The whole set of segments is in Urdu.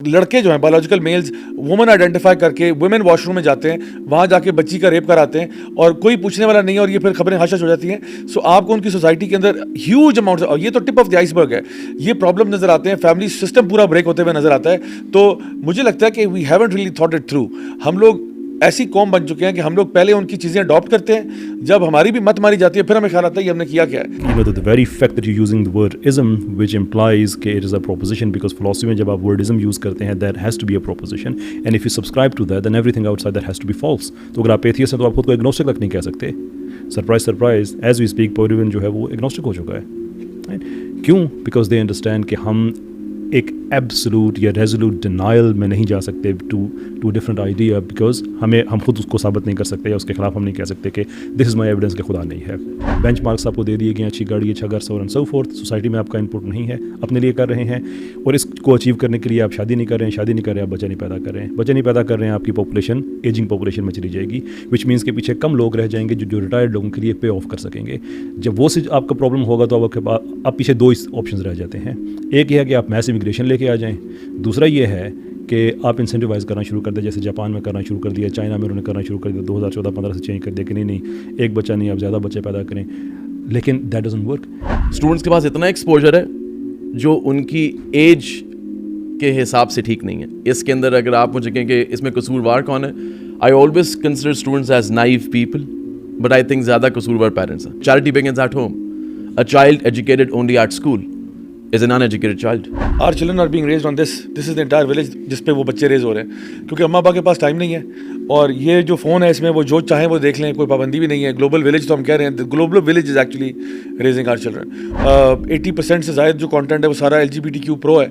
لڑکے جو ہیں بایولوجیکل میلز وومن آئیڈینٹیفائی کر کے ویمن واش روم میں جاتے ہیں, وہاں جا کے بچی کا ریپ کراتے ہیں اور کوئی پوچھنے والا نہیں ہے, اور یہ پھر خبریں ہش ہش ہو جاتی ہیں. سو آپ کو ان کی سوسائٹی کے اندر ہیوج اماؤنٹ, اور یہ تو ٹپ آف دی آئس برگ ہے, یہ پرابلم نظر آتے ہیں, فیملی سسٹم پورا بریک ہوتے ہوئے نظر آتا ہے. تو مجھے لگتا ہے کہ we haven't really thought it through. ہم لوگ ایسی قوم بن چکے ہیں کہ ہم لوگ پہلے ان کی چیزیں اڈاپٹ کرتے ہیں, جب ہماری بھی مت ماری جاتی ہے پھر ہمیں خیال آتا ہے یہ ہم نے کیا کیا ہے. You know that the very fact that you're using the word ism, which implies کہ it is a proposition, because philosophy میں جب آپ word ism use کرتے ہیں there has to be a proposition, and if you subscribe to that then everything outside that has to be false. تو اگر آپ atheist ہیں تو آپ خود کو agnostic تک نہیں کہہ سکتے. Surprise surprise, as we speak Pavilion جو ہے وہ agnostic ہو چکا ہے. کیوں؟ Because they understand کہ ہم ایک ایبسلوٹ یا ریزولوٹ ڈینائل میں نہیں جا سکتے ٹو ڈفرنٹ آئیڈیا, بیکاز ہم خود اس کو ثابت نہیں کر سکتے یا اس کے خلاف ہم نہیں کہہ سکتے کہ دس از مائی ایویڈنس کہ خدا نہیں ہے. بینچ مارکس آپ کو دے دیے گئے, اچھی گاڑی, اچھا گھر, so and so forth. Society میں آپ کا انپٹ نہیں ہے, اپنے لیے کر رہے ہیں, اور اس کو اچیو کرنے کے لیے آپ شادی نہیں کر رہے ہیں, شادی نہیں کر رہے ہیں, آپ بچہ نہیں پیدا کر رہے ہیں, بچہ نہیں پیدا کر رہے ہیں, آپ کی پاپولیشن ایجنگ پاپولیشن میں چلی جائے گی, وچ مینس کہ پیچھے کم لوگ رہ جائیں گے جو ریٹائرڈ لوگوں کے لیے پے آف کر سکیں گے. جب وہ آپ کا پرابلم ہوگا تو آپ پیچھے دو آپشنز رہ جاتے ہیں. ایک یہ ہے کہ آپ میس امیگریشن لے کے آ جائیں, دوسرا یہ ہے کہ آپ انسینٹیوائز کرنا شروع کر دیں, جیسے جاپان میں کرنا شروع کر دیا, چائنا میں انہوں نے کرنا شروع کر دیا, 2014-15 سے چینج کر دیا کہ نہیں ایک بچہ نہیں, آپ زیادہ بچے پیدا کریں, لیکن دیٹ ڈزنٹ ورک. اسٹوڈنٹس کے پاس اتنا ایکسپوجر ہے جو ان کی ایج کے حساب سے ٹھیک نہیں ہے. اس کے اندر اگر آپ مجھے کہیں کہ اس میں قصوروار کون ہے, I always consider students as naive people, but I think زیادہ قصوروار پیرنٹس ہیں. Charity begins at home. A child educated only at school is an uneducated child. Our children are being raised on this is the entire village جس پہ وہ بچے ریز ہو رہے ہیں, کیونکہ اماں ابا کے پاس ٹائم نہیں ہے, اور یہ جو فون ہے اس میں وہ جو چاہیں وہ دیکھ لیں, کوئی پابندی بھی نہیں ہے. گلوبل ولیج تو ہم کہہ رہے ہیں, global village is actually raising our children. 80% سے زائد جو کانٹینٹ ہے وہ سارا LGBTQ پرو ہے.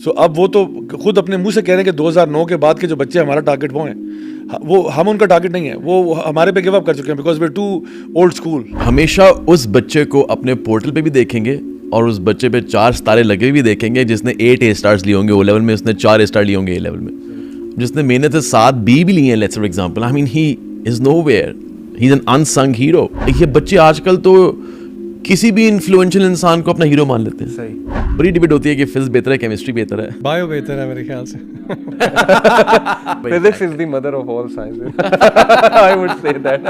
سو اب وہ تو خود اپنے منہ سے کہہ رہے ہیں کہ 2009 کے بعد کے جو بچے ہمارا ٹارگیٹ وہ ہیں, وہ ہم ان کا ٹارگیٹ نہیں ہے, وہ ہمارے پہ گیو اپ کر چکے ہیں because we are too old school. ہمیشہ اس بچے کو اپنے پورٹل پہ بھی دیکھیں گے اور اس بچے پہ 4 ستارے لگے بھی دیکھیں گے, جس نے 8 A stars لیے ہوں گے O لیول میں, اس نے 4 A star لیے ہوں گے A لیول میں, جس نے محنت سے 7 B بھی لیے ہیں. Let's for example, I mean he is nowhere, he is an unsung hero. یہ بچے آج کل تو کسی بھی انفلوئنشل انسان کو اپنا ہیرو مان لیتے ہیں. صحیح. بڑی ڈبیٹ ہوتی ہے کہ فزکس بہتر ہے, کیمسٹری بہتر ہے, بایو بہتر ہے میرے خیال سے. Physics is the mother of all sciences. I would سے دیٹ.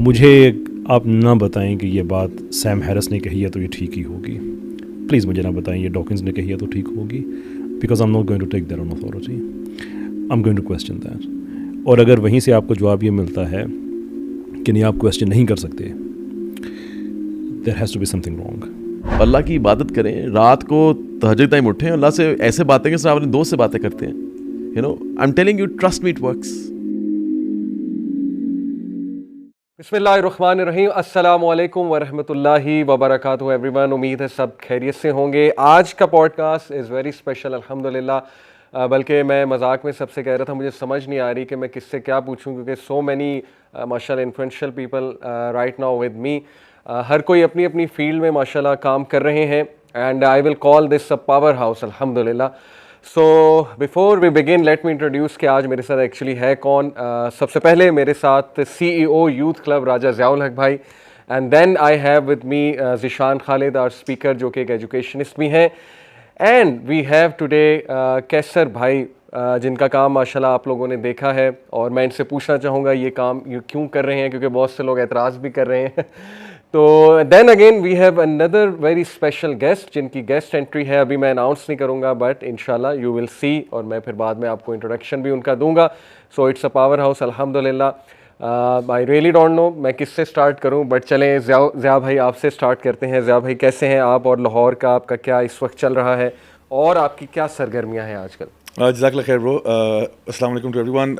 مجھے آپ نہ بتائیں کہ یہ بات سیم ہیرس نے کہی ہے تو یہ ٹھیک ہی ہوگی. پلیز مجھے نہ بتائیں یہ ڈاکنز نے کہی ہے تو ٹھیک ہوگی, because I am not going to take their own authority, I am going to question that. اور اگر وہیں سے آپ کو جواب یہ ملتا ہے کہ نہیں آپ کویسچن نہیں کر سکتے, there has to be something wrong. اللہ کی عبادت کریں, رات کو تہجد ٹائم اٹھیں, اللہ سے ایسے باتیں کہ اپنے دوست سے باتیں کرتے ہیں. You know I am telling you, trust me, it works. بسم اللہ الرحمن الرحیم. السلام علیکم ورحمۃ اللہ وبرکاتہ ایوری ون. امید ہے سب خیریت سے ہوں گے. آج کا podcast is very special الحمدللہ. بلکہ میں مذاق میں سب سے کہہ رہا تھا مجھے سمجھ نہیں آ رہی کہ میں کس سے کیا پوچھوں, کیونکہ سو مینی ماشاء اللہ influential people right now with me. ہر کوئی اپنی اپنی فیلڈ میں ماشاء اللہ کام کر رہے ہیں, and I will call this a power house الحمدللہ. So before we begin let me introduce کہ آج میرے ساتھ ایکچولی ہے کون. سب سے پہلے میرے ساتھ CEO youth club Raja Zia ul-Haq بھائی, and then I have with me Zeeshan Khalid اور اسپیکر جو کہ ایک ایجوکیشنسٹ بھی ہیں, اینڈ وی ہیو ٹوڈے کیسر بھائی جن کا کام ماشاءاللہ آپ لوگوں نے دیکھا ہے, اور میں ان سے پوچھنا چاہوں گا یہ کام کیوں کر رہے ہیں, کیونکہ بہت سے لوگ اعتراض بھی کر رہے ہیں. تو دین اگین وی ہیو اندر ویری اسپیشل گیسٹ جن کی گیسٹ انٹری ہے, ابھی میں اناؤنس نہیں کروں گا بٹ انشاءاللہ یو ول سی, اور میں پھر بعد میں آپ کو انٹروڈکشن بھی ان کا دوں گا. So it's a power house الحمدللہ. آئی ریئلی ڈونٹ نو میں کس سے اسٹارٹ کروں, بٹ چلیں ضیاء بھائی آپ سے اسٹارٹ کرتے ہیں. ضیاء بھائی کیسے ہیں آپ, اور لاہور کا آپ کا کیا اس وقت چل رہا ہے, اور آپ کی کیا سرگرمیاں ہیں آج کل؟ جزاک اللہ خیر برو. السلام علیکم ٹو ایوری ون.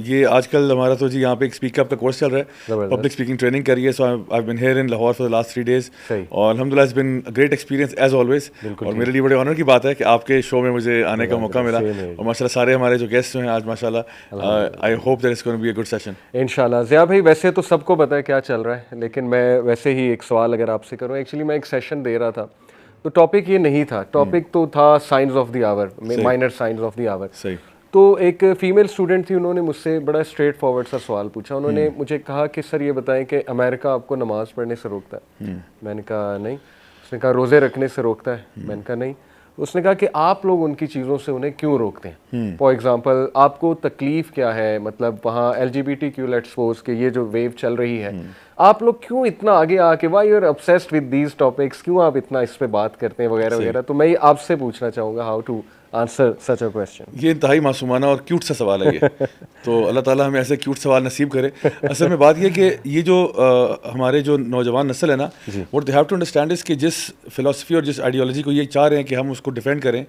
یہ آج کل ہمارا تو جی یہاں پہ ایک اسپیک اپ کا کورس چل رہا ہے, پبلک اسپیکنگ ٹریننگ کری ہے. So I been here in Lahore for the last 3 days, اور الحمدللہ it's been great experience as always. اور میرے لیے بڑے آنر کی بات ہے کہ آپ کے شو میں مجھے آنے کا موقع ملا, اور ماشاء اللہ سارے ہمارے جو گیسٹ ہیں آج ماشاء اللہ I hope that it's gonna be a good session انشاءاللہ. ضیاء بھائی ویسے تو سب کو پتہ ہے کیا چل رہا ہے, لیکن میں ویسے ہی ایک سوال اگر آپ سے کروں. ایکچولی میں ایک سیشن دے رہا تھا تو ٹاپک یہ نہیں تھا, ٹاپک تو تھا science of the hour, minor science of the hour. صحیح. تو ایک فیمیل اسٹوڈنٹ تھی, انہوں نے مجھ سے بڑا اسٹریٹ فارورڈ سا سوال پوچھا. انہوں نے مجھے کہا کہ سر یہ بتائیں کہ امریکہ آپ کو نماز پڑھنے سے روکتا ہے؟ میں نے کہا نہیں. اس نے کہا روزے رکھنے سے روکتا ہے؟ میں نے کہا نہیں. اس نے کہا کہ آپ لوگ ان کی چیزوں سے انہیں کیوں روکتے ہیں. فار ایگزامپل آپ کو تکلیف کیا ہے, مطلب وہاں LGBTQ لیٹس سپوز کہ یہ جو ویو چل رہی ہے, آپ لوگ کیوں اتنا آگے آ کے why you are obsessed with these topics, کیوں آپ اتنا اس پہ بات کرتے ہیں وغیرہ وغیرہ. تو میں آپ سے پوچھنا چاہوں گا how to answer such a question. یہ انتہائی معصومانہ اور کیوٹ سا سوال ہے یہ. تو اللہ تعالیٰ ہمیں ایسے کیوٹ سوال نصیب کرے. اصل میں بات یہ کہ یہ جو ہمارے جو نوجوان نسل ہے نا, what they have to understand is کہ جس فلاسفی اور جس آئیڈیالوجی کو یہ چاہ رہے ہیں کہ ہم اس کو ڈیفینڈ کریں,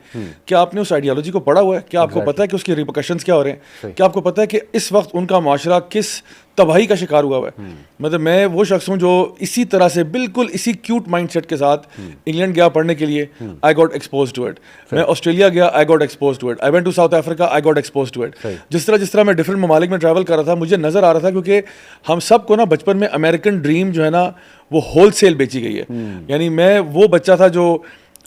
کیا آپ نے اس آئیڈیالوجی کو پڑھا ہوا ہے؟ کیا آپ کو پتہ ہے کہ اس کے ریپرکشنز کیا ہو رہے ہیں؟ کیا آپ کو پتہ ہے کہ اس وقت ان کا معاشرہ کس تباہی کا شکار ہوا ہے؟ مطلب میں وہ شخص ہوں جو اسی طرح سے بالکل اسی کیوٹ مائنڈ سیٹ کے ساتھ انگلینڈ گیا پڑھنے کے لیے, I got expose to it. میں آسٹریلیا گیا, I got expose to it. I went to South Africa, I got expose to it. جس طرح میں ڈفرنٹ ممالک میں ٹریول کر رہا تھا, مجھے نظر آ رہا تھا, کیونکہ ہم سب کو نا بچپن میں امریکن ڈریم جو ہے نا وہ ہول سیل بیچی گئی ہے. یعنی میں وہ بچہ تھا جو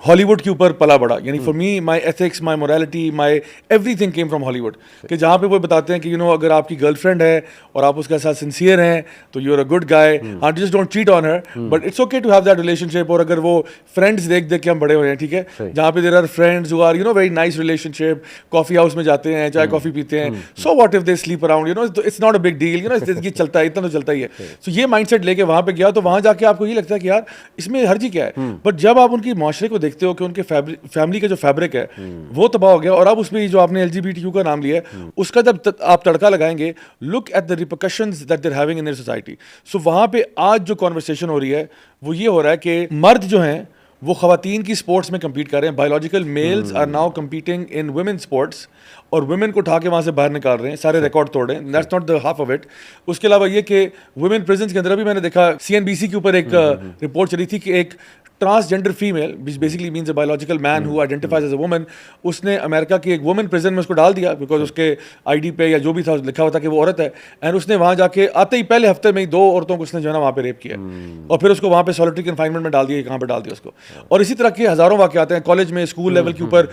ہالی ووڈ کے اوپر پلا بڑا. یعنی for me my ethics, my morality, my every thing came from ہالی ووڈ. کہ جہاں پہ وہ بتاتے ہیں کہ اگر آپ کی گرل فرینڈ ہے اور آپ اس کے ساتھ سنسیئر ہیں تو you are a good guy, just don't cheat on her, but it's okay to have that relationship. اور اگر وہ فرینڈس دیکھ کے ہم بڑے ہوئے ہیں, ٹھیک ہے, جہاں پہ there are friends who are very nice relationship, coffee house میں جاتے ہیں, چائے کافی پیتے ہیں, so what if they sleep around, it's not a big deal, یہ چلتا ہے, اتنا تو چلتا ہی ہے. سو یہ مائنڈ سیٹ لے کے وہاں پہ گیا, تو وہاں جا کے آپ کو یہ لگتا ہے کہ یار اس میں حرجی کیا ہے. بٹ جب آپ ان کی معاشرے کو دیکھتے ہو کہ ان کے فیملی کا جو فیبرک ہے وہ تباہ ہو گیا, اور اب اس میں جو آپ نے LGBTQ کا نام لیا ہے اس کا جب آپ تڑکا لگائیں گے, look at the repercussions that they are having in their society. So وہاں پہ آج جو کانورسیشن ہو رہی ہے وہ یہ ہو رہا ہے کہ مرد جو ہیں وہ خواتین کی سپورٹس میں کمپیٹ کر رہے ہیں. Biological males are now competing in women sports, اور ویمن کو اٹھا کے وہاں سے باہر نکال رہے ہیں, سارے ریکارڈ توڑ رہے ہیں. That's not the half of it. اس کے علاوہ یہ کہ ویمن پریزنس کے اندر ابھی میں نے دیکھا CNBC کے اوپر ایک رپورٹ چلی تھی کہ ایک transgender female which basically means a biological man who identifies as a woman, اس نے امریکہ کی ایک وومن پریزن میں اس کو ڈال دیا بیکاز اس کے ID پہ یا جو بھی تھا لکھا ہوا تھا کہ وہ عورت ہے. اینڈ اس نے وہاں جا کے آتے ہی پہلے ہفتے میں ہی 2 عورتوں کو اس نے جو ہے نا وہاں پہ ریپ کیا, اور پھر اس کو وہاں پہ سولیٹری کنفائنمنٹ میں ڈال دیا, کہاں پہ ڈال دیا اس کو. اور اسی طرح کے ہزاروں واقعات ہیں کالج میں, اسکول لیول کے اوپر.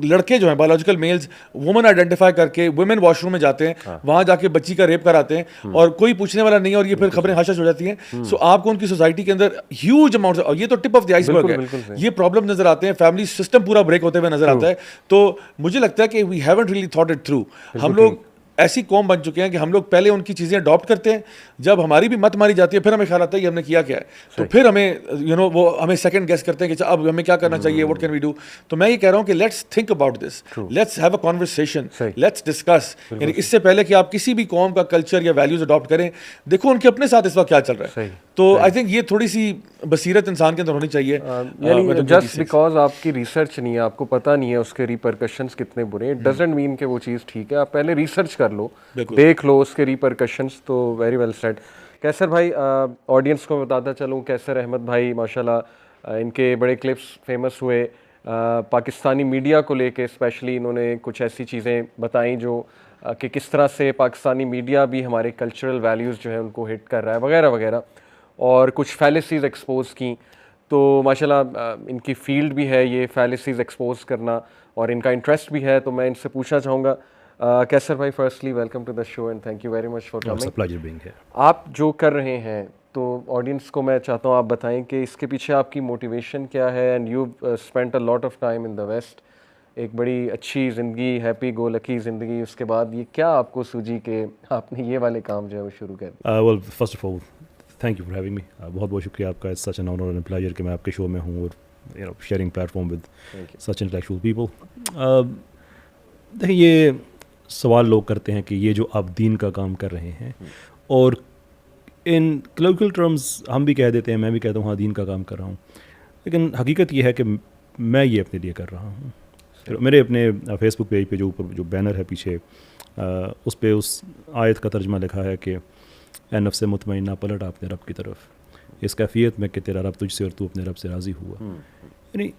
لڑکے جو ہیں بایولوجیکل میلز وومن آئیڈینٹیفائی کر کے ویمن واش روم میں جاتے ہیں, وہاں جا کے بچی کا ریپ کراتے ہیں, اور کوئی پوچھنے والا نہیں, اور یہ پھر خبریں حشش ہو جاتی ہیں. سو آپ کو ان کی سوسائٹی کے اندر ہیوج اماؤنٹ, اور یہ تو ٹپ آف دی آئس برگ ہے, یہ پرابلم نظر آتے ہیں, فیملی سسٹم پورا بریک ہوتے ہوئے نظر آتا ہے. تو مجھے لگتا ہے کہ we haven't really thought it through. ہم لوگ ایسی قوم بن چکے ہیں کہ ہم لوگ پہلے ان کی چیزیں اڈاپٹ کرتے ہیں, جب ہماری بھی مت ماری جاتی ہے پھر ہمیں خیال آتا ہے کہ ہم نے کیا کیا ہے, تو پھر ہمیں وہ ہمیں سیکنڈ گیس کرتے ہیں کہ اب ہمیں کیا کرنا چاہیے, واٹ کین وی ڈو. تو میں یہ کہہ رہا ہوں کہ let's think about this, let's have a conversation, let's discuss. یعنی اس سے پہلے کہ آپ کسی بھی قوم کا کلچر یا ویلیوز اڈاپٹ کریں, دیکھو ان کے اپنے ساتھ اس وقت کیا چل رہا ہے. تو آئی تھنک یہ تھوڑی سی بصیرت انسان کے اندر ہونی چاہیے. یعنی جسٹ بیکاز آپ کی ریسرچ نہیں ہے, آپ کو پتہ نہیں ہے اس کے ریپرکشنز کتنے برے ہیں, ڈزنٹ مین کہ وہ چیز ٹھیک ہے. آپ پہلے ریسرچ کر لو, دیکھ لو اس کے ریپرکشنز. تو ویری ویل سیڈ. کیسر بھائی, آڈینس کو بتاتا چلوں, کیسر احمد بھائی ماشاءاللہ ان کے بڑے کلپس فیمس ہوئے پاکستانی میڈیا کو لے کے. اسپیشلی انہوں نے کچھ ایسی چیزیں بتائیں جو کہ کس طرح سے پاکستانی میڈیا بھی ہمارے کلچرل ویلیوز جو ہیں ان کو ہٹ کر رہا ہے وغیرہ وغیرہ, اور کچھ فیلسیز ایکسپوز کیں. تو ماشاءاللہ ان کی فیلڈ بھی ہے یہ فیلسیز ایکسپوز کرنا, اور ان کا انٹرسٹ بھی ہے. تو میں ان سے پوچھنا چاہوں گا, کیسر بھائی, firstly welcome to the show and thank you very much for coming. آپ جو کر رہے ہیں تو آڈینس کو میں چاہتا ہوں آپ بتائیں کہ اس کے پیچھے آپ کی موٹیویشن کیا ہے. And you spent a lot of time in the west, ایک بڑی اچھی زندگی, ہیپی گو لکی زندگی. اس کے بعد یہ کیا آپ کو سوجی کہ آپ نے یہ والے کام جو ہے وہ شروع کر دیا؟ Well first of all thank you for having me. بہت بہت شکریہ آپ کا. It's such an honour and pleasure کہ میں آپ کے شو میں ہوں اور sharing platform with such intellectual people. دیکھیں, یہ سوال لوگ کرتے ہیں کہ یہ جو آپ دین کا کام کر رہے ہیں, اور ان کلیکول ٹرمز ہم بھی کہہ دیتے ہیں, میں بھی کہتا ہوں ہاں دین کا کام کر رہا ہوں, لیکن حقیقت یہ ہے کہ میں یہ اپنے لیے کر رہا ہوں. میرے اپنے فیس بک پیج پہ جو اوپر جو بینر ہے پیچھے, اس پہ اس آیت کا ترجمہ لکھا ہے کہ اے نفس مطمئنہ پلٹ اپنے رب کی طرف, اس کیفیت میں کہ تیرا رب تجھ سے اور تو اپنے رب سے راضی ہوا. یعنی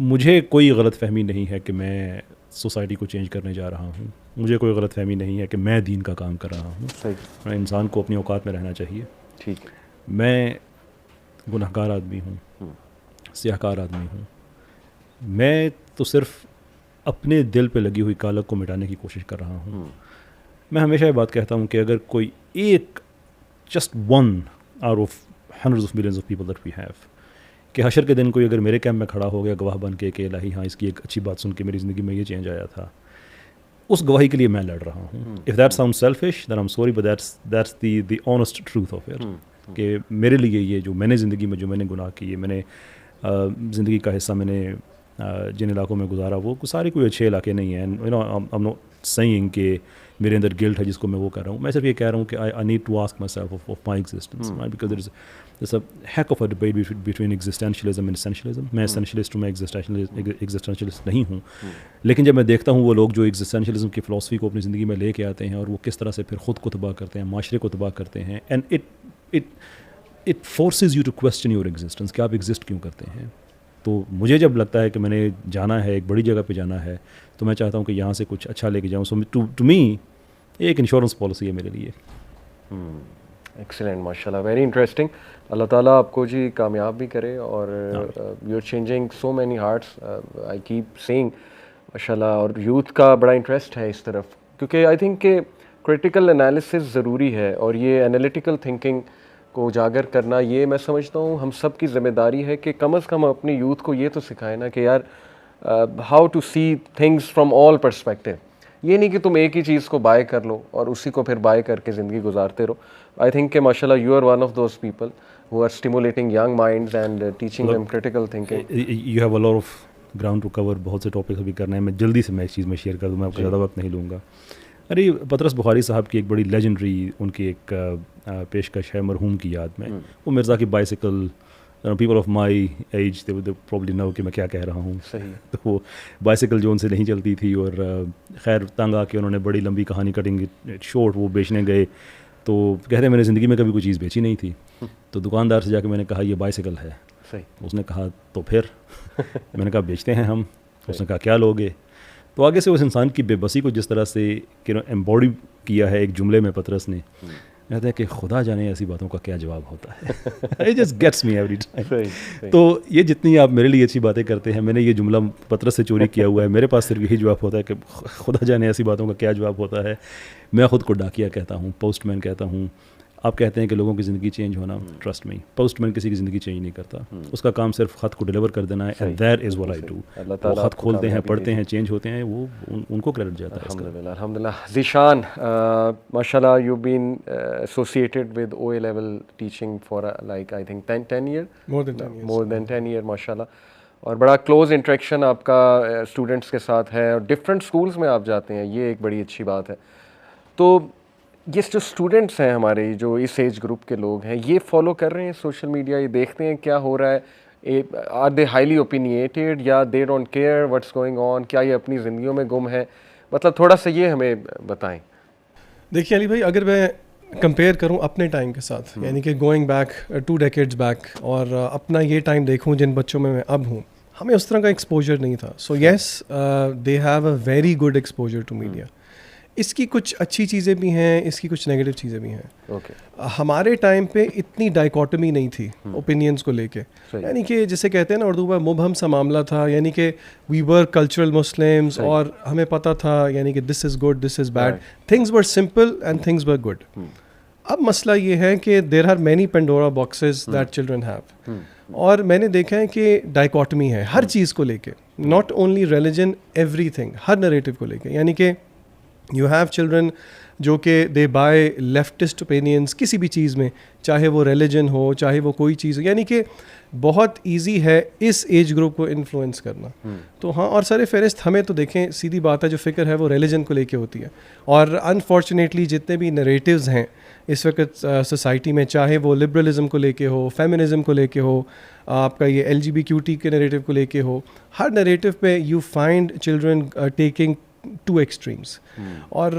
مجھے کوئی غلط فہمی نہیں ہے کہ میں سوسائٹی کو چینج کرنے جا رہا ہوں, مجھے کوئی غلط فہمی نہیں ہے کہ میں دین کا کام کر رہا ہوں. انسان کو اپنی اوقات میں رہنا چاہیے. ٹھیک ہے, میں گناہ گار آدمی ہوں, سیاہ کار آدمی ہوں. میں تو صرف اپنے دل پہ لگی ہوئی کالک کو مٹانے کی کوشش کر رہا ہوں. میں ہمیشہ یہ بات کہتا ہوں کہ اگر کوئی ایک just one out of hundreds of millions of people that we have کہ حشر کے دن کوئی اگر میرے کیمپ میں کھڑا ہو گیا گواہ بن کے کہ الہی ہاں اس کی ایک اچھی بات سن کے میری زندگی میں یہ چینج آیا تھا, اس گواہی کے لیے میں لڑ رہا ہوں. If that sound selfish then I am sorry, but that's the honest truth of it, کہ میرے لیے یہ جو میں نے زندگی میں جو میں نے گناہ کیے, میں نے زندگی کا حصہ میں نے جن علاقوں میں گزارا وہ سارے کوئی اچھے علاقے نہیں ہیں. You know I am not saying کہ میرے اندر گلٹ ہے جس کو میں وہ کر رہا ہوں. میں صرف یہ کہہ رہا ہوں کہ I need to ask myself of my existence, because there is a heck of a debate between existentialism and essentialism. میں اسینشلسٹ ہوں, میں ایگزسٹینشلسٹ نہیں ہوں. لیکن جب میں دیکھتا ہوں وہ لوگ جو ایگزسٹینشلزم کی فلاسفی کو اپنی زندگی میں لے کے آتے ہیں اور وہ کس طرح سے پھر خود کو تباہ کرتے ہیں, معاشرے کو تباہ کرتے ہیں, and it forces you to question your existence کہ آپ ایگزسٹ کیوں کرتے ہیں. تو مجھے جب لگتا ہے کہ میں نے جانا ہے, ایک بڑی جگہ پہ جانا ہے, تو میں چاہتا ہوں کہ یہاں سے کچھ اچھا لے کے جاؤں. سو ٹو می ایک انشورنس پالیسی ہے میرے لیے. ایکسلینٹ, ماشاء اللہ, ویری انٹرسٹنگ. اللہ تعالیٰ آپ کو جی کامیاب بھی کرے, اور you are changing so many hearts, I keep saying ماشاء اللہ. اور یوتھ کا بڑا انٹرسٹ ہے اس طرف, کیونکہ آئی تھنک کہ کریٹیکل انالیسس ضروری ہے, اور یہ انالیٹیکل تھنکنگ کو اجاگر کرنا, یہ میں سمجھتا ہوں ہم سب کی ذمہ داری ہے کہ کم از کم اپنی یوتھ کو یہ تو سکھائیں نا کہ یار how to see things from all perspective. یہ نہیں کہ تم ایک ہی چیز کو بائی کر لو اور اسی کو پھر بائی کر کے زندگی گزارتے رہو. آئی تھنک کہ ماشاء اللہ you are one of those people who are stimulating young minds and teaching them critical thinking. You have a lot of ground to cover, بہت سے ٹاپکس ابھی کرنا ہے. میں جلدی سے میں اس چیز میں شیئر کر دوں, میں آپ کو زیادہ وقت نہیں لوں گا. ارے پطرس بخاری صاحب کی ایک بڑی لیجنڈری ان کی ایک پیشکش ہے مرحوم کی یاد میں. وہ مرزا کی bicycle, people of my age they probably know کہ میں کیا کہہ رہا ہوں. صحیح. تو وہ بائیسیکل جو ان سے نہیں چلتی تھی, اور خیر تنگ آ کے انہوں نے بڑی لمبی کہانی کٹنگ شورٹ وہ بیچنے گئے. تو کہتے ہیں میں نے زندگی میں کبھی کوئی چیز بیچی نہیں تھی. تو دکاندار سے جا کے میں نے کہا یہ بائیسیکل ہے. صحیح. اس نے کہا تو پھر میں نے کہا بیچتے ہیں ہم. اس نے کہا کیا لوگے. تو آگے سے اس انسان کی بے بسی کو جس طرح سے ایمبوڈی کیا ہے ایک جملے میں پطرس نے, کہتے ہیں کہ خدا جانے ایسی باتوں کا کیا جواب ہوتا ہے. It just gets me every time. تو یہ جتنی آپ میرے لیے اچھی باتیں کرتے ہیں, میں نے یہ جملہ پطرس سے چوری کیا ہوا ہے. میرے پاس صرف یہی جواب ہوتا ہے کہ خدا جانے ایسی باتوں کا کیا جواب ہوتا ہے. میں خود کو ڈاکیا کہتا ہوں, پوسٹ مین کہتا ہوں. آپ کہتے ہیں کہ لوگوں کی زندگی چینج ہونا, ٹرسٹ می پوسٹ مین کسی کی زندگی چینج نہیں کرتا. اس کا کام صرف خط کو ڈلیور کر دینا ہے, and that is what I do. وہ خط کھولتے ہیں, پڑھتے ہیں, چینج ہوتے ہیں, وہ ان کو کریڈٹ جاتا ہے. الحمدللہ الحمدللہ. ذیشان, ماشاء اللہ you been associated with O A level teaching for like I think 10 years, more than 10 years ماشاء اللہ. اور بڑا کلوز انٹریکشن آپ کا اسٹوڈنٹس کے ساتھ ہے, اور ڈفرینٹ اسکولس میں آپ جاتے ہیں, یہ ایک بڑی اچھی بات ہے. تو یہ جو اسٹوڈنٹس ہیں ہمارے, جو اس ایج گروپ کے لوگ ہیں, یہ فالو کر رہے ہیں سوشل میڈیا, یہ دیکھتے ہیں کیا ہو رہا ہے, آر دے ہائیلی اوپینیٹیڈ یا they don't care what's going on, کیا یہ اپنی زندگیوں میں گم ہے؟ مطلب تھوڑا سا یہ ہمیں بتائیں. دیکھیے علی بھائی, اگر میں کمپیئر کروں اپنے ٹائم کے ساتھ, یعنی کہ گوئنگ بیک 2 decades بیک, اور اپنا یہ ٹائم دیکھوں جن بچوں میں اب ہوں, ہمیں اس طرح کا ایکسپوجر نہیں تھا. So yes they have a very good exposure to media. اس کی کچھ اچھی چیزیں بھی ہیں, اس کی کچھ نیگیٹو چیزیں بھی ہیں. ہمارے ٹائم پہ اتنی ڈائیکاٹمی نہیں تھی اوپینینس کو لے کے, یعنی کہ جسے کہتے ہیں نا اردو میں مبہم سا معاملہ تھا, یعنی کہ وی ور کلچرل مسلمس, اور ہمیں پتہ تھا یعنی کہ this is good, this is bad, things were simple and things were good. اب مسئلہ یہ ہے کہ there are many Pandora boxes that children have, اور میں نے دیکھا ہے کہ ڈائیکاٹمی ہے ہر چیز کو لے کے, not only religion, every thing, Hare narrative کو لے کے. یعنی کہ یو ہیو چلڈرن جو کہ دے بائی لیفٹسٹ اوپینینس کسی بھی چیز میں, چاہے وہ ریلیجن ہو, چاہے وہ کوئی چیز ہو, یعنی کہ بہت ایزی ہے اس ایج گروپ کو انفلوئنس کرنا. تو ہاں, اور سر فہرست ہمیں تو دیکھیں سیدھی بات ہے, جو فکر ہے وہ ریلیجن کو لے کے ہوتی ہے. اور انفارچونیٹلی جتنے بھی نریٹیوز ہیں اس وقت سوسائٹی میں, چاہے وہ لبرلزم کو لے کے ہو, فیمنزم کو لے کے ہو, آپ کا یہ LGBTQ کے نریٹیو کو لے کے ہو, ہر نریٹیو پہ you find children taking 2 extremes. اور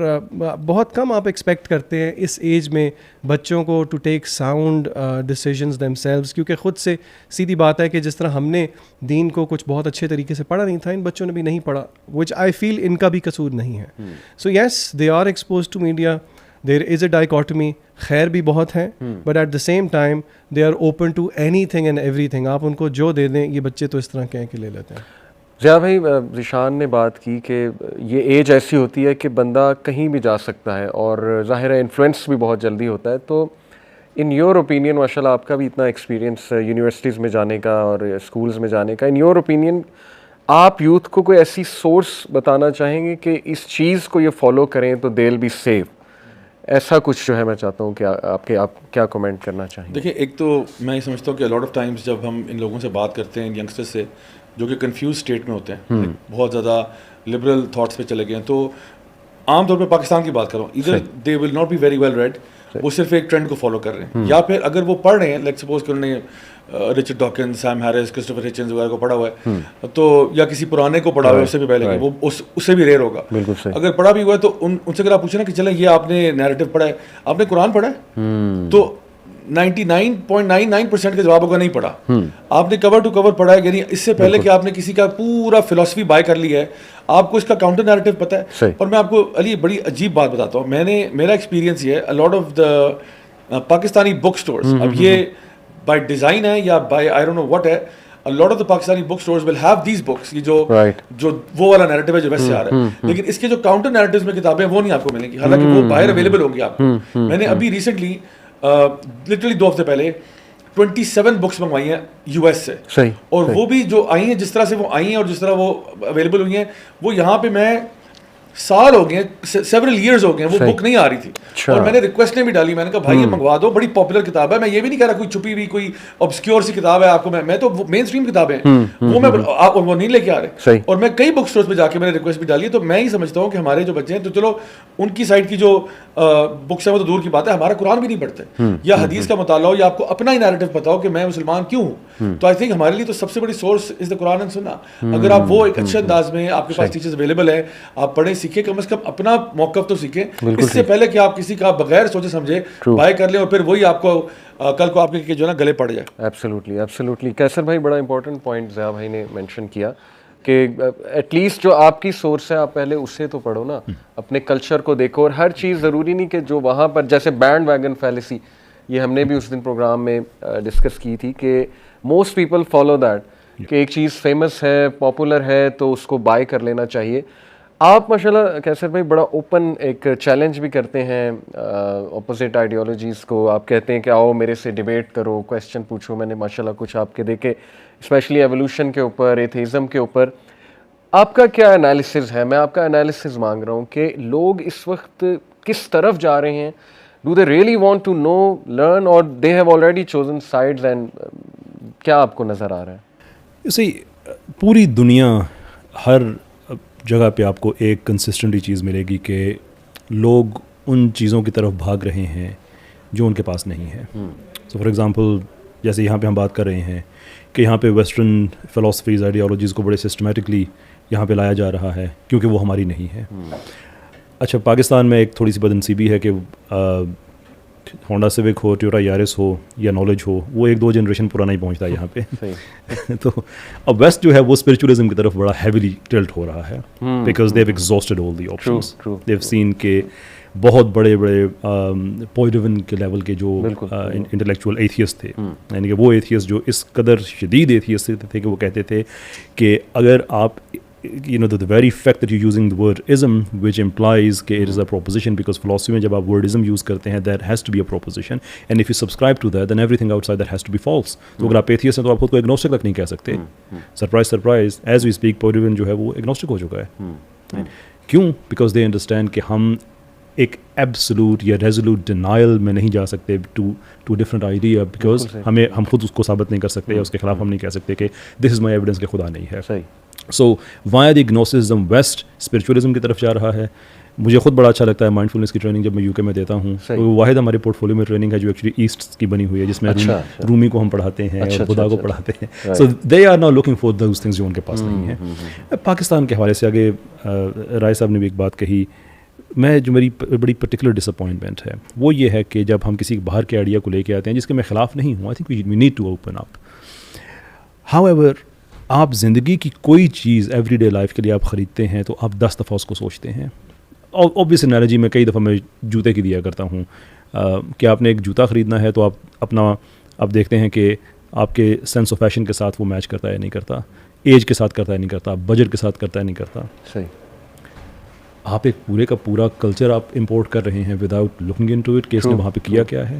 بہت کم آپ ایکسپیکٹ کرتے ہیں اس ایج میں بچوں کو to take sound decisions themselves, کیونکہ خود سے سیدھی بات ہے کہ جس طرح ہم نے دین کو کچھ بہت اچھے طریقے سے پڑھا نہیں تھا, ان بچوں نے بھی نہیں پڑھا, وچ آئی فیل ان کا بھی قصور نہیں ہے. So yes they are expose to media, there is a dichotomy, خیر بھی بہت ہیں, but at the same time they are open to anything and everything. آپ ان کو جو دے دیں, یہ بچے تو اس طرح کہیں کہ لے لیتے ہیں. ضیاء بھائی, ذیشان نے بات کی کہ یہ ایج ایسی ہوتی ہے کہ بندہ کہیں بھی جا سکتا ہے, اور ظاہر ہے انفلوئنس بھی بہت جلدی ہوتا ہے. تو ان یور اوپینین ماشاء اللہ آپ کا بھی اتنا ایکسپیرینس یونیورسٹیز میں جانے کا اور اسکولز میں جانے کا, ان یور اوپینین آپ یوتھ کو کوئی ایسی سورس بتانا چاہیں گے کہ اس چیز کو یہ فالو کریں تو دے ول بی سیف, ایسا کچھ جو ہے میں چاہتا ہوں کہ آپ کیا کمنٹ کرنا چاہیں گے؟ دیکھیں, ایک تو میں یہ سمجھتا ہوں کہ لاٹ آف ٹائمس جب ہم ان لوگوں سے بات کرتے ہیں, ینگسٹر سے جو کہ کنفیوز اسٹیٹ میں ہوتے ہیں, بہت زیادہ لبرل تھاٹس پہ چلے گئے ہیں, تو عام طور پہ پاکستان کی بات کروں, ادھر they will not be very well read, وہ صرف ایک ٹرینڈ کو فالو کر رہے ہیں, یا پھر اگر وہ پڑھ رہے ہیں, لیٹ سپوز کہ انہوں نے Richard Dawkins, Sam Harris, Christopher Hitchens وغیرہ کو پڑھا ہوا ہے, تو یا کسی پرانے کو پڑھا ہوا ہے اس سے بھی پہلے, وہ اس سے بھی ریئر ہوگا. اگر پڑھا بھی ہوا ہے تو ان سے اگر آپ پوچھیں نا کہ چلیں یہ آپ نے نیریٹو پڑھا ہے, آپ نے قرآن پڑھا ہے, تو 99.99% کے جواب ہوگا نہیں پڑھا. آپ نے کور ٹو کور پڑھا ہے, یعنی اس سے پہلے کہ آپ نے کسی کا پورا فلاسفی بائی کر لی ہے, آپ کو اس کا کاؤنٹر نیریٹو پتہ ہے. اور میں آپ کو علی بڑی عجیب بات بتاتا ہوں, میرا ایکسپیرینس یہ ہے, a lot of the Pakistani book stores, اب یہ بائی ڈیزائن ہے یا by I don't know what ہے, a lot of the Pakistani bookstores will have these books, یہ جو وہ والا نیریٹو ہے جو ویسے آ رہا ہے, لیکن اس کے جو کاؤنٹر نیریٹوز میں کتابیں وہ نہیں آپ کو ملیں گی, حالانکہ وہ باہر اویلیبل ہوں گی آپ کو. میں نے ابھی ریسنٹلی لٹرلی 2 ہفتے پہلے 27 بکس منگوائی ہیں یو ایس سے, اور وہ بھی جو آئی ہیں جس طرح سے وہ آئی ہیں اور جس طرح وہ اویلیبل ہوئی ہیں, وہ یہاں پہ میں سال ہو گئے ہیں, سیورل ایئرز ہو گئے ہیں, وہ بک نہیں آ رہی تھی, اور میں نے ریکویسٹیں بھی ڈالی, میں نے کہا بھائی یہ منگوا دو, بڑی پاپولر کتاب ہے, میں یہ بھی نہیں کہہ رہا کوئی چھپی ہوئی کوئی obscure سی کتاب ہے آپ کو, میں تو مین اسٹریم کتابیں وہ میں وہ نہیں لے کے آ رہے, اور میں کئی بک اسٹورس پہ جا کے میں نے ریکویسٹ بھی ڈالی ہے. تو میں ہی سمجھتا ہوں کہ ہمارے جو بچے ہیں, تو چلو ان کی سائڈ کی جو بکس ہیں وہ تو دور کی بات ہے, ہمارا قرآن بھی نہیں پڑھتے, یا حدیث کا مطالعہ ہو, یا آپ کو اپنا ہی نیریٹو پتا ہو کہ میں مسلمان کیوں ہوں, تو آئی تھنک ہمارے لیے تو سب سے بڑی source is the Quran and سنہ. اگر آپ وہ ایک اچھے انداز میں, آپ کے پاس ٹیچرز اویلیبل ہیں, آپ پڑھیں سیکھیں, کم از کم اپنا موقف تو سیکھیں, اس سے پہلے کہ آپ کسی کا بغیر سوچے سمجھے بائی کر لیں اور پھر وہی آپ کو کل کو آپ کے جو ہے نا گلے پڑ جائے. ایبسلیوٹلی. کیسر بھائی بڑا امپورٹنٹ پوائنٹ ضیاء بھائی نے مینشن کیا کہ ایٹ لیسٹ جو آپ کی سورس ہے آپ پہلے اسے تو پڑھو نا, اپنے کلچر کو دیکھو, اور ہر چیز ضروری نہیں کہ جو وہاں پر, جیسے بینڈ ویگن فیلیسی, یہ ہم نے بھی اس دن پروگرام میں ڈسکس کی تھی کہ موسٹ پیپل فالو دیٹ, کہ ایک چیز فیمس ہے, پاپولر ہے, تو اس کو بائی کر لینا چاہیے. آپ ماشاءاللہ کیسر بھائی بڑا اوپن ایک چیلنج بھی کرتے ہیں اپوزٹ آئیڈیالوجیز کو, آپ کہتے ہیں کہ آؤ میرے سے ڈیبیٹ کرو, کویسچن پوچھو. میں نے ماشاءاللہ کچھ آپ کے دیکھے, اسپیشلی ایولیوشن کے اوپر, ایتھیزم کے اوپر. آپ کا کیا انالیسز ہے؟ میں آپ کا انالیسز مانگ رہا ہوں کہ لوگ اس وقت کس طرف جا رہے ہیں. Do they really want to know, learn, اور they have already chosen sides, and کیا آپ کو نظر آ رہا ہے؟ اسی پوری دنیا, ہر جگہ پہ آپ کو ایک کنسسٹنٹلی چیز ملے گی کہ لوگ ان چیزوں کی طرف بھاگ رہے ہیں جو ان کے پاس نہیں ہے. سو فار ایگزامپل, جیسے یہاں پہ ہم بات کر رہے ہیں کہ یہاں پہ ویسٹرن فلاسفیز, آئیڈیالوجیز کو بڑے سسٹمیٹکلی یہاں پہ لایا جا رہا ہے کیونکہ وہ ہماری نہیں ہے. اچھا, پاکستان میں ایک تھوڑی سی بدنصیبی ہے کہ ہونڈا سیوک ہو, ٹیوٹا یارس ہو, یا نالج ہو, وہ 1-2 جنریشن پرانا ہی پہنچتا ہے یہاں پہ. تو اب ویسٹ جو ہے وہ اسپرچولیزم کی طرف بڑا ہیویلی ٹلٹ ہو رہا ہے, because they have exhausted all the options. They have seen کہ بہت بڑے پوئڈون کے لیول کے جو انٹلیکچوئل ایتھیسٹ تھے, یعنی کہ وہ ایتھیسٹ جو اس قدر شدید ایتھیسٹ تھے کہ وہ کہتے تھے کہ اگر آپ the very fact that you're using the word ism, which implies کہ it is a proposition, because philosophy میں جب آپ word ism use کرتے ہیں, that has to be a proposition, and if you subscribe to that, then everything outside that has to be false. تو اگر آپ atheist ہیں تو آپ خود کو agnostic تک نہیں کہہ سکتے. Surprise, as we speak, Podium جو ہے وہ agnostic ہو چکا ہے. کیوں؟ because they understand کہ ہم ایک ایبسولوٹ یا ریزولوٹ ڈینائل میں نہیں جا سکتے ٹو ڈفرنٹ آئیڈیا, بیکاز ہم خود اس کو ثابت نہیں کر سکتے, یا اس کے خلاف ہم نہیں کہہ سکتے کہ دس از مائی ایویڈنس کہ خدا نہیں ہے. سو وائر دی گنوسزم ویسٹ اسپرچولیزم کی طرف جا رہا ہے. مجھے خود بڑا اچھا لگتا ہے مائنڈ فلنس کی ٹریننگ جب میں UK میں دیتا ہوں, تو واحد ہمارے پورٹ فولیو میں ٹریننگ ہے جو ایکچولی ایسٹ کی بنی ہوئی ہے, جس میں رومی کو ہم پڑھاتے ہیں اور خدا کو پڑھاتے ہیں. So they are now looking for those things جو ان کے پاس نہیں ہیں. پاکستان کے حوالے سے آگے رائے صاحب نے بھی ایک بات کہی, میں جو میری بڑی پرٹیکولر ڈساپوائنٹمنٹ ہے وہ یہ ہے کہ جب ہم کسی باہر کے آئیڈیا کو لے کے آتے ہیں جس کے میں خلاف نہیں ہوں, I think we need to open up. However, آپ زندگی کی کوئی چیز ایوری ڈے لائف کے لیے آپ خریدتے ہیں تو آپ 10 دفعہ اس کو سوچتے ہیں. اوبویس انالوجی میں کئی دفعہ میں جوتے کی دیا کرتا ہوں کہ آپ نے ایک جوتا خریدنا ہے تو آپ دیکھتے ہیں کہ آپ کے سینس آف فیشن کے ساتھ وہ میچ کرتا ہے نہیں کرتا, ایج کے ساتھ کرتا ہے نہیں کرتا, بجٹ کے ساتھ کرتا ہے نہیں کرتا. صحیح. آپ ایک پورے کا پورا کلچر آپ امپورٹ کر رہے ہیں without looking into it کہ اس نے وہاں پہ کیا کیا ہے.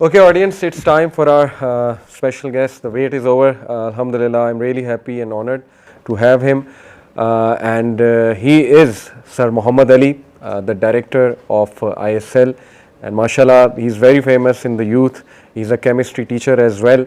Okay, audience, it's time for our special guest. The wait is over. Alhamdulillah, I'm really happy and honored to have him. And he is Sir Muhammad Ali, the director of ISL. And mashallah, he's very famous in the youth. He's a chemistry teacher as well.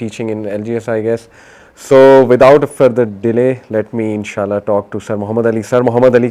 teaching in LGS, I guess. So without further delay, let me inshallah talk to Sir Muhammad Ali. Sir Muhammad Ali,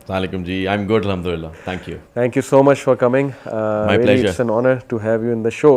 Assalamualaikum ji, I'm good, alhamdulillah. Thank you. Thank you so much for coming. My really pleasure. It's an honor to have you in the show.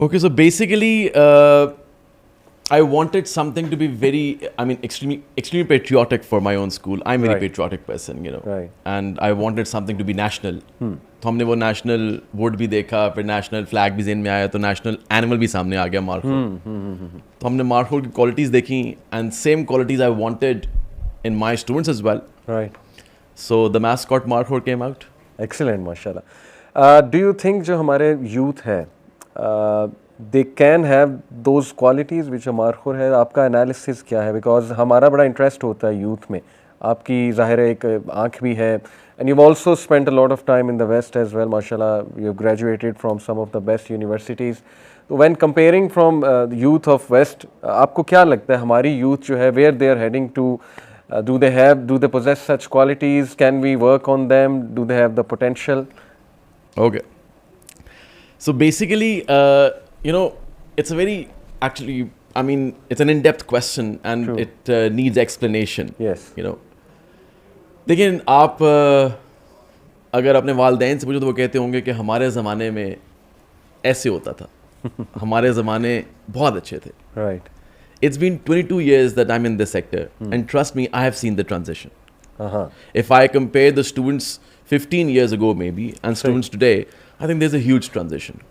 Okay, so basically I wanted something to be very, I mean, extremely patriotic for my own school. I'm a very Right. patriotic person, you know. Right. And I wanted something to be national. تو ہم نے وہ نیشنل ووڈ بھی دیکھا, پھر نیشنل فلیگ بھی ذہن میں آیا, تو نیشنل اینیمل بھی سامنے آ گیا مارخول. تو ہم نے مارخول کی کوالٹیز دیکھیں, and same qualities I wanted in my students as well. Right. So the mascot markhor came out. Excellent, ماشاء اللہ. ڈو یو تھنک جو ہمارے یوتھ ہے they can have those qualities which markhor ہے؟ آپ کا انالیسس کیا ہے؟ بیکاز ہمارا بڑا انٹرسٹ ہوتا ہے یوتھ میں. آپ کی ظاہر ایک آنکھ بھی ہے, and you also spend a lot of time in the west as well. ماشاء اللہ you graduated from some of the best universities. تو when comparing from youth of west, آپ کو کیا لگتا ہے ہماری یوتھ جو ہے where they are heading to, do they possess such qualities? Can we work on them? Do they have the potential? Okay. So basically, you know, it's a very, actually, I mean, it's an in-depth question, and True. it needs explanation. Yes. You know. لیکن آپ اگر اپنے والدین سے پوچھو تو وہ کہتے ہوں گے کہ ہمارے زمانے میں ایسے ہوتا تھا, ہمارے زمانے بہت اچھے تھے. Right. It's been 22 years that I'm in this sector, and trust me, I have seen the transition. Uh-huh. If I compare the students 15 years ago maybe and students today, I think there's a huge transition.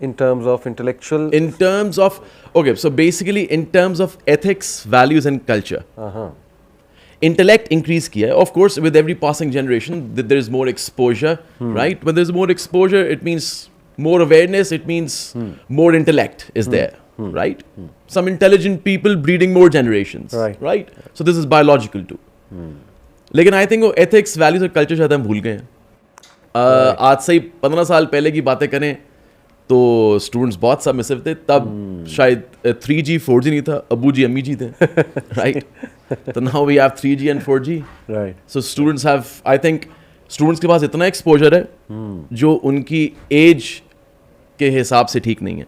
In terms of intellectual? In terms of, okay, so basically in terms of ethics, values and culture. Uh-huh. Intellect increase kiya hai. Of course, with every passing generation, there is more exposure, right? When there's more exposure, it means more awareness, it means more intellect is there, right? Some intelligent people breeding more generations, right? So this is biological too. لیکن I think وہ ethics, values اور culture شاید ہم بھول گئے ہیں. آج سے 15 سال پہلے کی باتیں کریں تو اسٹوڈنٹس بہت سبمسو تھے. تب شاید 3G 4G نہیں تھا, ابو جی امی جی تھے, رائٹ. تو now we have 3G and 4G. Right. So students have, I think students کے پاس اتنا ایکسپوجر ہے جو ان کی ایج کے حساب سے ٹھیک نہیں ہے.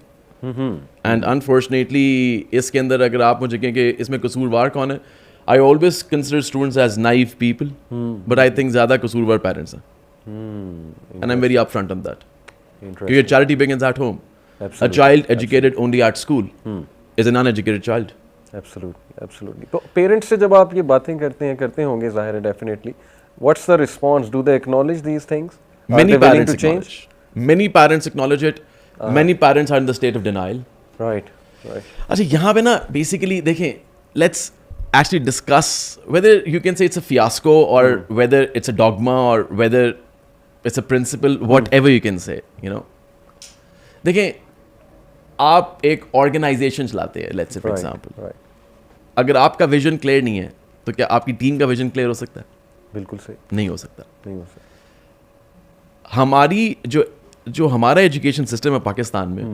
اینڈ انفارچونیٹلی اس کے اندر اگر آپ مجھے کہیں کہ اس میں قصوروار کون ہے, I always consider students as naive people, but I think zyada kasoorwar parents hain. And I'm very upfront on that. Because charity begins at home. Absolutely. A child educated only at school is an uneducated child. Absolutely, absolutely. تو پیرنٹس سے جب آپ یہ باتیں کرتے ہوں گے ظاہر ہے definitely, what's the response? Do they acknowledge these things? Many parents acknowledge. Many parents acknowledge it. Many parents are in the state of denial. Right, right. اچھا یہاں پہ نا بیسیکلی دیکھیں, let's actually discuss whether you can say it's a fiasco or whether it's a dogma or whether it's a principle, whatever you can say, you know. دیکھیں آپ ایک آرگنائزیشن چلاتے ہیں, لیٹس سے فار ایگزامپل, اگر آپ کا ویژن کلیئر نہیں ہے تو کیا آپ کی ٹیم کا ویژن کلیئر ہو سکتا ہے؟ بالکل صحیح, نہیں ہو سکتا. نہیں ہو سکتا. ہماری جو ہمارا ایجوکیشن سسٹم ہے پاکستان میں,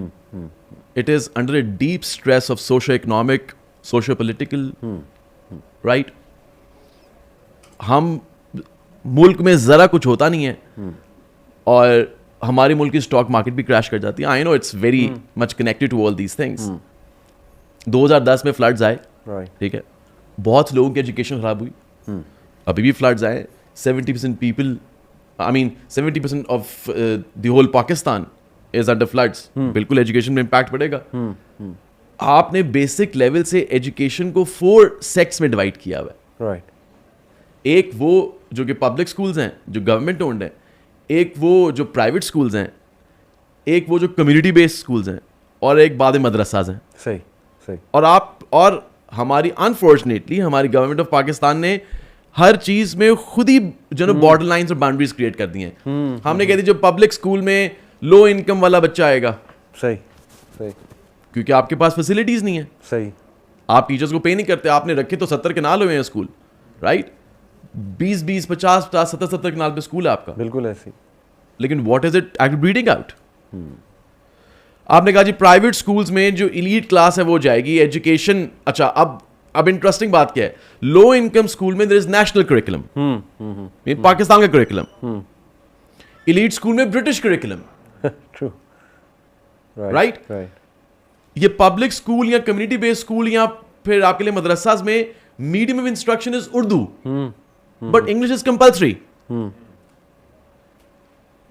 it is under a deep stress of socio economic, socio political, right. ہم ملک میں ذرا کچھ ہوتا نہیں ہے اور ہمارے ملک کی اسٹاک مارکیٹ بھی کریش کر جاتی ہے. I know it's very much connected to all these things. 2010 میں فلڈز آئے, ٹھیک ہے, بہت لوگوں کی ایجوکیشن خراب ہوئی. ابھی بھی فلڈز آئے, 70% people, I mean 70% of the whole Pakistan is under floods. بالکل ایجوکیشن میں امپیکٹ پڑے گا. آپ نے بیسک لیول سے ایجوکیشن کو 4 سیکٹس میں ڈیوائڈ کیا ہوا ہے. رائٹ. ایک وہ جو کہ پبلک اسکولز ہیں جو گورنمنٹ اونڈ ہیں, ایک وہ جو پرائیویٹ اسکولز ہیں, ایک وہ جو کمیونٹی بیسڈ اسکولز ہیں, اور ایک بعد مدرساز ہیں. صحیح صحیح. اور ہماری انفارچونیٹلی ہماری گورنمنٹ آف پاکستان نے ہر چیز میں خود ہی جو نا بارڈر لائنس اور باؤنڈریز کریٹ کر دی ہیں. ہم نے کہہ دی جو پبلک اسکول میں لو انکم والا بچہ آئے گا, صحیح صحیح, کیونکہ آپ کے پاس فیسلٹیز نہیں ہیں. صحیح. آپ ٹیچرس کو پے نہیں کرتے, آپ نے رکھے تو 70 کنال ہوئے ہیں اسکول, رائٹ. 20 50 70 کنال پہ اسکول ہے آپ کا, بالکل ایسی. لیکن what is it act breeding out. آپ نے کہا جی پرائیویٹ اسکولس میں جو ایلیٹ کلاس ہے وہ جائے گی ایجوکیشن. اچھا اب انٹرسٹنگ بات کیا ہے, لو انکم اسکول میں دیر از نیشنل کریکولم, پاکستان کا کریکولم. ایلیٹ اسکول میں برٹش کریکولم, رائٹ. یہ پبلک اسکول یا کمیونٹی بیسڈ اسکول یا پھر آپ کے لیے مدرساز میں medium of instruction is Urdu, but English is compulsory.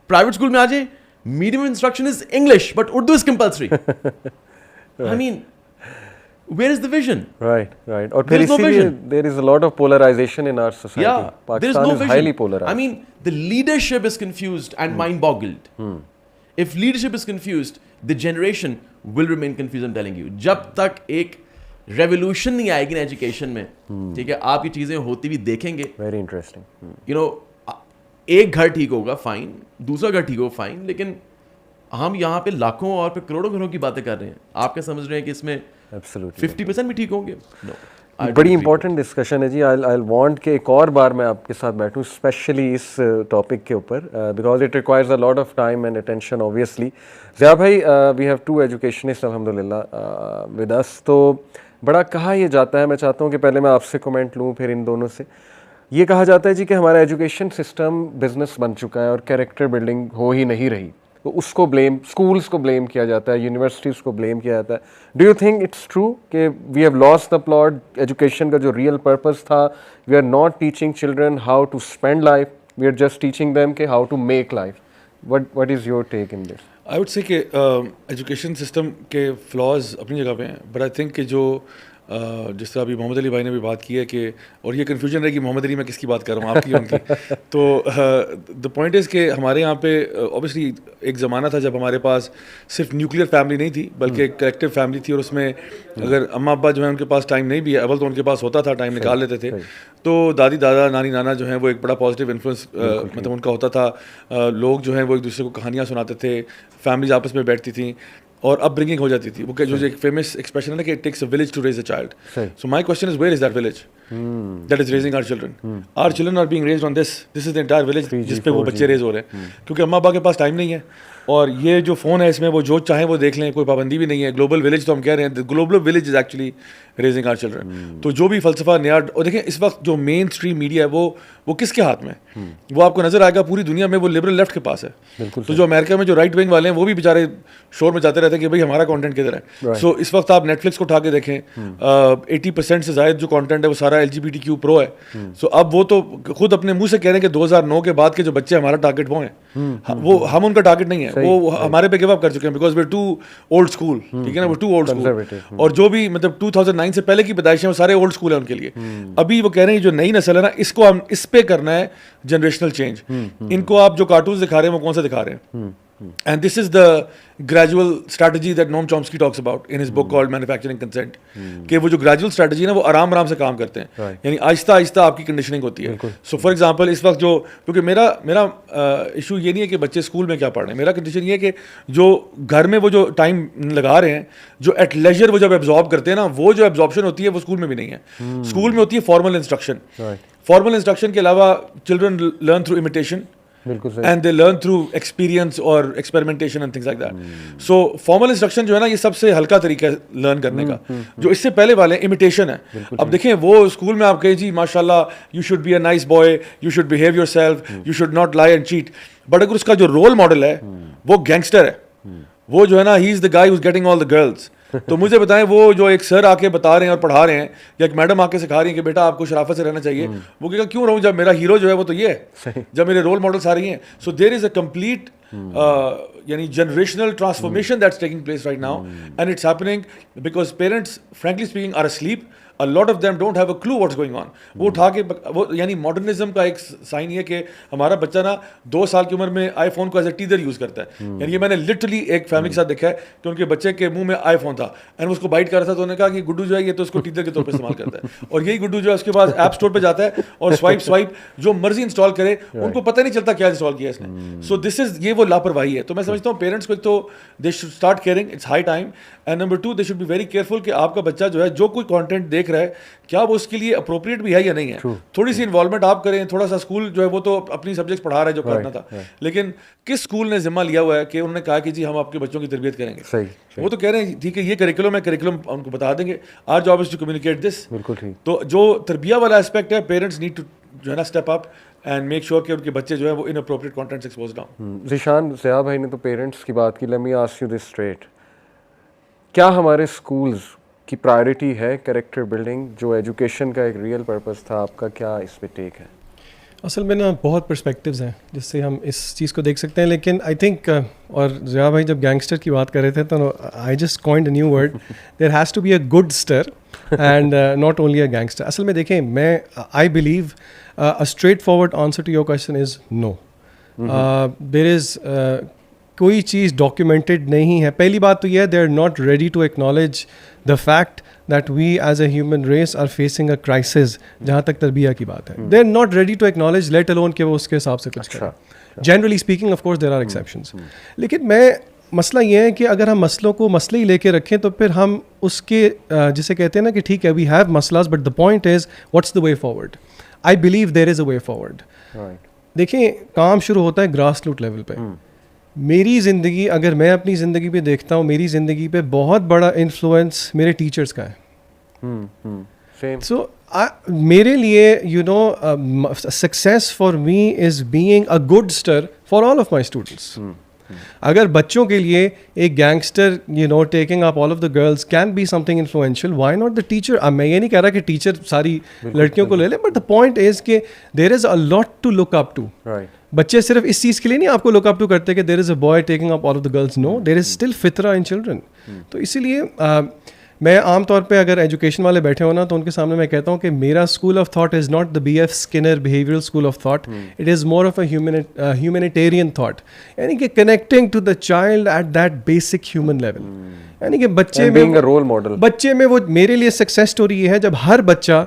Private school میں آ جائیں, medium of instruction is English but Urdu is compulsory. I mean, Where is the vision? Right. اور پھر There is no اسی لیے vision. there is a lot of polarization in our society. Yeah, there is Pakistan no is vision. highly polarized. I mean, the leadership is confused and mind-boggled. If leadership is confused, the generation will remain confused. I'm telling you. جب تک ایک ریولیوشن نہیں آئے گی نا ایجوکیشن میں, ٹھیک ہے, آپ یہ چیزیں ہوتی ہوئی دیکھیں گے. Very interesting. یو نو, ایک گھر ٹھیک ہوگا فائن, دوسرا گھر ٹھیک ہوگا فائن, لیکن ہم یہاں پہ لاکھوں اور پھر کروڑوں گھروں کی باتیں کر رہے ہیں. آپ کیا سمجھ رہے ہیں کہ اس میں Absolutely. 50% بھی ٹھیک ہوں گے؟ No. بڑی امپورٹنٹ ڈسکشن ہے جی. آئی وانٹ کہ ایک اور بار میں آپ کے ساتھ بیٹھوں اسپیشلی اس ٹاپک کے اوپر, because it requires a lot of time and attention obviously. Zia بھائی, وی ہیو 2 ایجوکیشنسٹ الحمد للہ ود اس. تو بڑا کہا یہ جاتا ہے, میں چاہتا ہوں کہ پہلے میں آپ سے کمنٹ لوں پھر ان دونوں سے. یہ کہا جاتا ہے جی کہ ہمارا ایجوکیشن سسٹم بزنس بن چکا ہے اور کیریکٹر بلڈنگ ہو ہی نہیں رہی. تو اس کو بلیم اسکولس کو بلیم کیا جاتا ہے, یونیورسٹیز کو بلیم کیا جاتا ہے. Do you think it's true کہ we have lost the plot? Education کا جو ریئل پرپز تھا, we are not teaching children how to spend life, we are just teaching them کہ how to make life. What is your take in this? I would say کہ ایجوکیشن سسٹم کے فلاز اپنی جگہ پہ ہیں, بٹ آئی تھنک کہ جو جس طرح ابھی محمد علی بھائی نے بھی بات کی ہے کہ, اور یہ کنفیوژن رہے کہ محمد علی میں کس کی بات کر رہا ہوں, آپ کی ان کی. تو دا پوائنٹ از کہ ہمارے یہاں پہ اوبیسلی ایک زمانہ تھا جب ہمارے پاس صرف نیوکلیئر فیملی نہیں تھی بلکہ ایک کلیکٹیو فیملی تھی, اور اس میں اگر اماں ابا جو ہیں ان کے پاس ٹائم نہیں بھی ہے, اول تو ان کے پاس ہوتا تھا, ٹائم نکال لیتے تھے, تو دادی دادا نانی نانا جو ہیں وہ ایک بڑا پازیٹیو انفلوئنس مطلب ان کا ہوتا تھا. لوگ جو ہیں وہ ایک دوسرے کو کہانیاں سناتے تھے, فیملیز آپس میں بیٹھتی تھیں اور اپ برنگنگ ہو جاتی تھی. وہ جو ایک فیمس ایکسپریشن ہے نا کہ it takes a village to raise a child. So my question is where is that village that is raising our children? Our children are being raised on this is the entire village جس پہ وہ بچے ریز ہو رہے ہیں, کیونکہ اماں ابا کے پاس ٹائم نہیں ہے, اور یہ جو فون ہے اس میں وہ جو چاہیں وہ دیکھ لیں, کوئی پابندی بھی نہیں ہے. گلوبل ولیج تو ہم کہہ رہے ہیں, global village is actually raising our children. تو جو بھی فلسفہ نیا, اور دیکھیں اس وقت جو مین اسٹریم میڈیا ہے وہ کس کے ہاتھ میں ہے؟ وہ آپ کو نظر آئے گا پوری دنیا میں وہ لبرل لیفٹ کے پاس ہے. تو جو امریکہ میں جو رائٹ ونگ والے ہیں وہ بھی بیچارے شور میں جاتے رہتے ہیں کہ بھائی ہمارا کانٹینٹ کدھر ہے. سو اس وقت آپ نیٹ فلکس کو اٹھا کے دیکھیں, 80% سے زائد جو کانٹینٹ ہے وہ سارا LGBTQ پرو ہے. سو اب وہ تو خود اپنے منہ سے کہہ رہے ہیں کہ 2009 کے بعد کے جو بچے ہمارا ٹارگیٹ وہ ہیں, وہ ہم ان کا ٹارگیٹ نہیں ہے, وہ ہمارے پہ گیو اپ کر چکے ہیں because we are too old school. ٹھیک ہے نا, وہ ٹو اولڈ اسکول, اور جو بھی مطلب 2009 سے پہلے کی پیدائش ہیں وہ سارے اولڈ اسکول ہیں ان کے لیے. ابھی وہ کہہ رہے ہیں جو نئی نسل ہے نا, اس کو ہم اس پہ کرنا ہے جنریشنل چینج. ان کو آپ جو کارٹونز دکھا رہے ہیں وہ کون سے دکھا رہے ہیں؟ And this is the gradual strategy that Noam Chomsky talks about in his book called Manufacturing Consent. کہ وہ جو gradual strategy ہے نا وہ آرام آرام سے کام کرتے ہیں, یعنی آہستہ آہستہ آپ کی کنڈیشننگ ہوتی ہے. سو فار ایگزامپل اس وقت جو, کیونکہ میرا ایشو یہ نہیں ہے کہ بچے اسکول میں کیا پڑھ رہے ہیں, میرا کنڈیشن یہ ہے کہ جو گھر میں وہ جو ٹائم لگا رہے ہیں, جو ایٹ لیجر وہ جب ایبزارب کرتے ہیں نا, وہ جو ایبزاربشن ہوتی ہے وہ اسکول میں بھی نہیں ہے. اسکول میں ہوتی ہے فارمل انسٹرکشن. فارمل انسٹرکشن کے علاوہ children learn through imitation, and they learn through experience or experimentation and things like that. So formal instruction جو ہے نا یہ سب سے ہلکا طریقہ ہے لرن کرنے کا. جو اس سے پہلے والے imitation ہے. اب دیکھیں وہ اسکول میں آپ کہیں جی ماشاء اللہ you should be a nice boy, you should behave yourself, you should not lie and cheat, but اگر اس کا جو رول ماڈل ہے وہ گینگسٹر ہے, وہ جو ہے نا he is the guy who's getting all the girls. تو مجھے بتائیں وہ جو ایک سر آ کے بتا رہے ہیں اور پڑھا رہے ہیں, یا ایک میڈم آ کے سکھا رہی ہیں کہ بیٹا آپ کو شرافت سے رہنا چاہیے, وہ کہے گا کیوں رہوں جب میرا ہیرو جو ہے وہ تو یہ ہے, جب میرے رول ماڈل سارے ہیں. So there is a complete یعنی generational transformation that's taking place right now, and it's happening because parents frankly speaking are asleep. A lot of them don't have a clue what's going on. وہ اٹھا کے وہ یعنی ماڈرنزم کا ایک سائن یہ کہ ہمارا بچہ نا 2 سال کی عمر میں آئی فون کو ایز اے ٹیزر یوز کرتا ہے. یعنی یہ میں نے لٹرلی ایک فیملی کے ساتھ دیکھا ہے کہ ان کے بچے کے منہ میں آئی فون تھا اینڈ اس کو بائٹ کر رہا تھا, تو انہوں نے کہا کہ گڈو جو ہے یہ تو اس کو ٹیزر کے طور پہ استعمال کرتا ہے, اور یہی گڈو جو ہے اس کے بعد ایپ اسٹور پہ جاتا ہے اور سوائپ جو مرضی انسٹال کرے, ان کو پتہ نہیں چلتا کیا انسٹال کیا اس نے. سو دس از یہ وہ لاپرواہی ہے. تو میں سمجھتا ہوں پیرنٹس کو ایک تو they should start caring, it's high time, and number 2 they should be very careful کہ آپ کا بچہ جو ہے جو کوئی کانٹینٹ دیکھ رہا ہے کیا وہ اس کے لیے اپروپریٹ بھی ہے یا نہیں ہے. تھوڑی سی انوالومنٹ آپ کریں, تھوڑا سا اسکول جو ہے وہ تو اپنی سبجیکٹس پڑھا رہا ہے جو کرنا تھا, لیکن کس اسکول نے ذمہ لیا ہوا ہے کہ انہوں نے کہا کہ جی ہم آپ کے بچوں کی تربیت کریں گے. وہ تو کہہ رہے ہیں ٹھیک ہے یہ کریکولم ہے, کریکولم ان کو بتا دیں گے, our job is to communicate this. تو جو تربیہ والا اسپیکٹ ہے, پیرنٹس نیڈ ٹو جو ہے نا step up and make sure کہ ان کے بچے جو ہے وہ ان اپروپریٹ کانٹینٹس ایکسپوز نہ ہوں. ذیشان, ضیاء بھائی نے تو پیرنٹس کی بات کی, let me ask you this street, کیا ہمارے اسکولز کی پرائرٹی ہے کریکٹر بلڈنگ, جو ایجوکیشن کا ایک ریئل پرپز تھا, آپ کا کیا اس پہ ٹیک ہے؟ اصل میں نا بہت پرسپیکٹیوز ہیں جس سے ہم اس چیز کو دیکھ سکتے ہیں, لیکن آئی تھنک اور ضیاء بھائی جب گینگسٹر کی بات کر رہے تھے تو I just coined a new word, there has to be a good stir and not only a gangster. اصل میں دیکھیں, میں I believe a straight forward answer to your question is no. There is کوئی چیز ڈاکیومنٹڈ نہیں ہے. پہلی بات تو یہ ہے, they are not ready to acknowledge the fact that we as a human race are facing a crisis جہاں تک تربیہ کی بات ہے. they are not ready to acknowledge, let alone کہ وہ اس کے حساب سے کچھ کریں. generally speaking of course there are exceptions. لیکن میں مسئلہ یہ ہے کہ اگر ہم مسئلوں کو مسئلے ہی لے کے رکھیں تو پھر ہم اس کے جسے کہتے ہیں نا کہ ٹھیک ہے we have مسئلہ, but the point is what's the way forward. I believe there is a way forward. دیکھیں, کام شروع ہوتا ہے گراس روٹ لیول پہ. میری زندگی, اگر میں اپنی زندگی پہ دیکھتا ہوں, میری زندگی پہ بہت بڑا انفلوئنس میرے ٹیچرس کا ہے. سو میرے لیے you know success for me is being a good star for all of my students. اگر بچوں کے لیے ایک gangster you know taking up all of the girls can be something influential, why not the teacher. اب میں یہ نہیں کہہ رہا کہ ٹیچر ساری لڑکیوں کو لے لے, بٹ دا پوائنٹ از کہ there is a lot to look up to. بچے صرف اس چیز کے لیے نہیں آپ کو لک اپ ٹو کرتے کہ there is a boy taking up all of the girls. No, there is still فطرہ ان چلڈرن. تو اسی لیے میں عام طور پہ اگر ایجوکیشن والے بیٹھے ہوں نا تو ان کے سامنے میں کہتا ہوں کہ میرا school of thought is not the B F Skinner behavioural school of thought, it is more of a humanitarian thought. یعنی کہ connecting to the child at that basic human level. یعنی کہ بچے میں وہ میرے لیے سکسیس اسٹوری یہ ہے جب ہر بچہ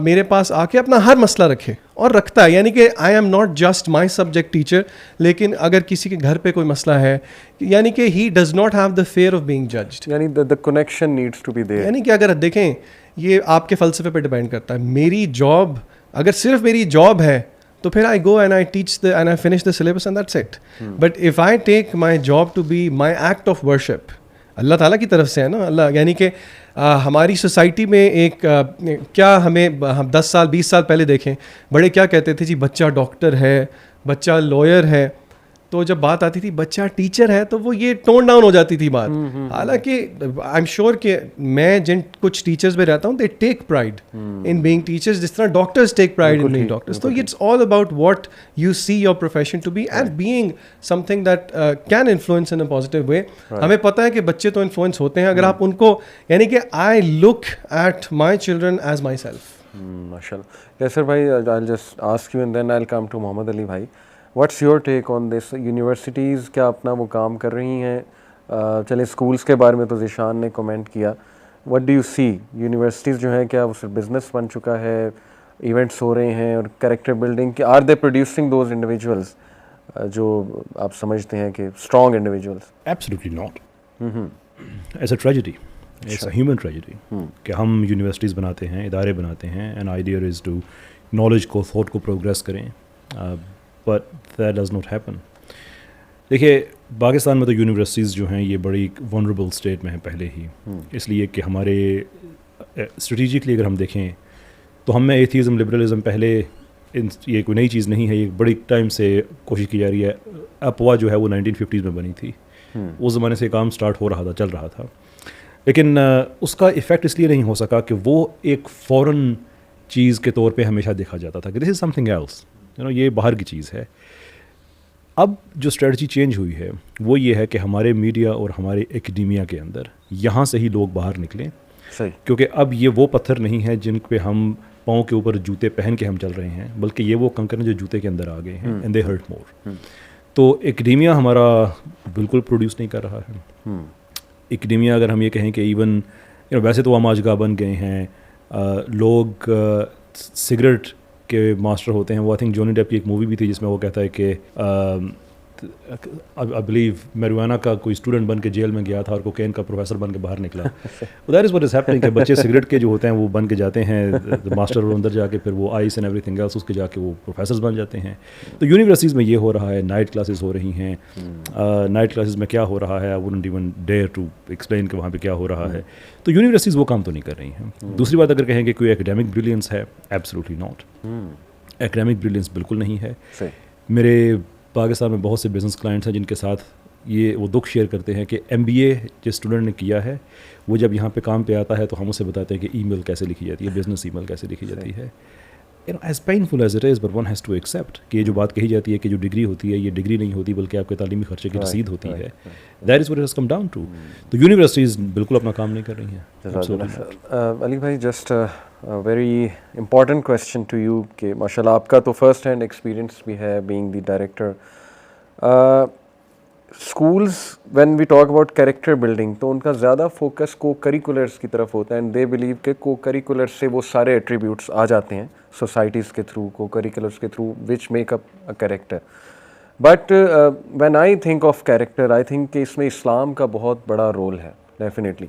میرے پاس آ کے اپنا ہر مسئلہ رکھے, اور رکھتا ہے. یعنی کہ آئی am not just my subject teacher, لیکن اگر کسی کے گھر پہ کوئی مسئلہ ہے, یعنی کہ he does not have the fear of being judged. یعنی the connection needs to be there. یعنی کہ اگر دیکھیں, یہ آپ کے فلسفے پہ ڈپینڈ کرتا ہے. میری جاب اگر صرف میری جاب ہے تو پھر I go and I teach and I finish the syllabus and that's it. But if I take my job to be my act of worship, اللہ تعالیٰ کی طرف سے ہے نا. اللہ یعنی کہ ہماری سوسائٹی میں ایک کیا ہمیں 10 سال 20 سال پہلے دیکھیں, بڑے کیا کہتے تھے, جی بچہ ڈاکٹر ہے, بچہ لائر ہے. تو جب بات آتی تھی بچہ ٹیچر ہے تو وہ یہ ٹون ڈاؤن ہو جاتی تھی بات. حالانکہ آئی ایم شیور کہ میں جن کچھ ٹیچرز میں رہتا ہوں they take pride in being teachers, جس طرح doctors take pride in being doctors. تو it's all about what you see your profession to be and being something that can influence in a positive way. ہمیں پتہ ہے کہ بچے تو انفلوئنس ہوتے ہیں اگر آپ ان کو, یعنی کہ I look at my children as myself. ماشاء اللہ. یسر بھائی, I'll just ask you and then I'll come to محمد علی بھائی. What's your take on this? Universities کیا اپنا وہ کام کر رہی ہیں؟ چلیں اسکولس کے بارے میں تو ذیشان نے کمنٹ کیا. What do you see universities جو ہیں کیا وہ صرف بزنس بن چکا ہے, ایونٹس ہو رہے ہیں اور کریکٹر بلڈنگ کی, are they producing those individuals جو آپ سمجھتے ہیں کہ strong individuals? Absolutely not. As a tragedy, as a human tragedy کہ ہم یونیورسٹیز بناتے ہیں, ادارے بناتے ہیں, and idea is to knowledge کو, تھاٹ کو پروگریس کریں, but that does not happen. دیکھیے پاکستان میں تو یونیورسٹیز جو ہیں یہ بڑی ونربل اسٹیٹ میں ہیں پہلے ہی, اس لیے کہ ہمارے اسٹریٹجکلی اگر ہم دیکھیں تو ہم میں ایتھیزم, لبرلزم پہلے یہ کوئی نئی چیز نہیں ہے, یہ بڑی ٹائم سے کوشش کی جا رہی ہے. اپوا جو ہے وہ 1950s میں بنی تھی, اس زمانے سے کام سٹارٹ ہو رہا تھا, چل رہا تھا, لیکن اس کا ایفیکٹ اس لیے نہیں ہو سکا کہ وہ ایک فورن چیز کے طور پہ ہمیشہ دیکھا جاتا تھا کہ this is some thing else, یہ باہر کی چیز ہے. اب جو اسٹریٹجی چینج ہوئی ہے وہ یہ ہے کہ ہمارے میڈیا اور ہمارے ایکڈیمیا کے اندر یہاں سے ہی لوگ باہر نکلیں, کیونکہ اب یہ وہ پتھر نہیں ہے جن پہ ہم پاؤں کے اوپر جوتے پہن کے ہم چل رہے ہیں, بلکہ یہ وہ کنکر ہیں جو جوتے کے اندر آ گئے ہیں, اینڈ دے ہرٹ مور. تو ایکڈیمیا ہمارا بالکل پروڈیوس نہیں کر رہا ہے. ایکڈیمیا اگر ہم یہ کہیں کہ ایون ویسے تو ہم آج گاہ بن گئے ہیں, لوگ سگریٹ کے ماسٹر ہوتے ہیں. وہ آئی تھنک جونی ڈیپ کی ایک مووی بھی تھی جس میں وہ کہتا ہے کہ آئی بلیو میروینا کا کوئی اسٹوڈنٹ بن کے جیل میں گیا تھا اور کوکین کا پروفیسر بن کے باہر نکلا. That is what is happening کہ بچے سگریٹ کے جو ہوتے ہیں وہ بن کے جاتے ہیں ماسٹر, اور اندر جا کے پھر وہ ice and everything else اس کے جا کے وہ پروفیسرز بن جاتے ہیں. تو یونیورسٹیز میں یہ ہو رہا ہے, نائٹ کلاسز ہو رہی ہیں. نائٹ کلاسز میں کیا ہو رہا ہے, I wouldn't even dare to explain کہ وہاں پہ کیا ہو رہا ہے. تو یونیورسٹیز وہ کام تو نہیں کر رہی ہیں. دوسری بات اگر کہیں کہ کوئی ایکڈیمک بریلینس ہے, ایبسلیوٹلی ناٹ. ایکڈیمک بریلینس بالکل نہیں ہے. میرے پاکستان میں بہت سے بزنس کلائنٹس ہیں جن کے ساتھ یہ وہ دکھ شیئر کرتے ہیں کہ MBA جس اسٹوڈنٹ نے کیا ہے وہ جب یہاں پہ کام پہ آتا ہے تو ہم اسے بتاتے ہیں کہ ای میل کیسے لکھی جاتی ہے, بزنس ای میل کیسے لکھی جاتی ہے. as painful as it is, but one has to accept کہ یہ جو بات کہی جاتی ہے کہ جو ڈگری ہوتی ہے یہ ڈگری نہیں ہوتی بلکہ آپ کے تعلیمی خرچے کی رسید ہوتی ہے. That is what it has come down to. تو یونیورسٹیز بالکل اپنا کام نہیں کر رہی ہیں. علی بھائی, just very important question to you کہ ماشاء اللہ آپ کا تو فرسٹ ہینڈ ایکسپیرینس بھی ہے being the director. Schools when we talk about character building تو ان کا زیادہ فوکس کو کریکولرس کی طرف ہوتا ہے, اینڈ دے بلیو کہ کو کریکولر سے وہ سارے ایٹریبیوٹس آ جاتے ہیں سوسائٹیز کے تھرو, کو کریکولرس کے through which make up a character. But when I think of character I think کہ اس میں اسلام کا بہت بڑا رول ہے ڈیفینیٹلی.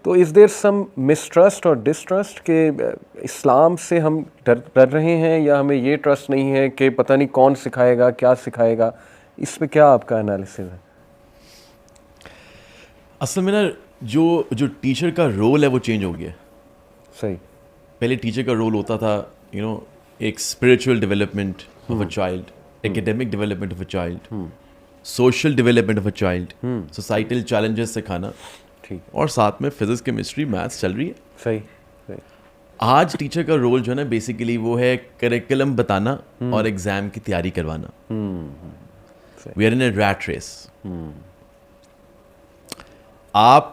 تو از دیر سم مسٹرسٹ اور ڈسٹرسٹ کہ اسلام سے ہم ڈر رہے ہیں, یا ہمیں یہ ٹرسٹ نہیں ہے کہ پتہ نہیں کون سکھائے گا کیا سکھائے گا؟ اس پہ کیا آپ کا انالیسس ہے؟ اصل میں نا جو ٹیچر کا رول ہے وہ چینج ہو گیا. صحیح. پہلے ٹیچر کا رول ہوتا تھا ایک spiritual development of a child, academic development of a child, social development of a child, societal challenges سکھانا, اور ساتھ میں فزکس کیمسٹری میتھس چل رہی ہے. صحیح. آج ٹیچر کا رول جو ہے نا بیسیکلی وہ ہے کریکولم بتانا اور ایگزام کی تیاری کروانا. We are in a rat race. آپ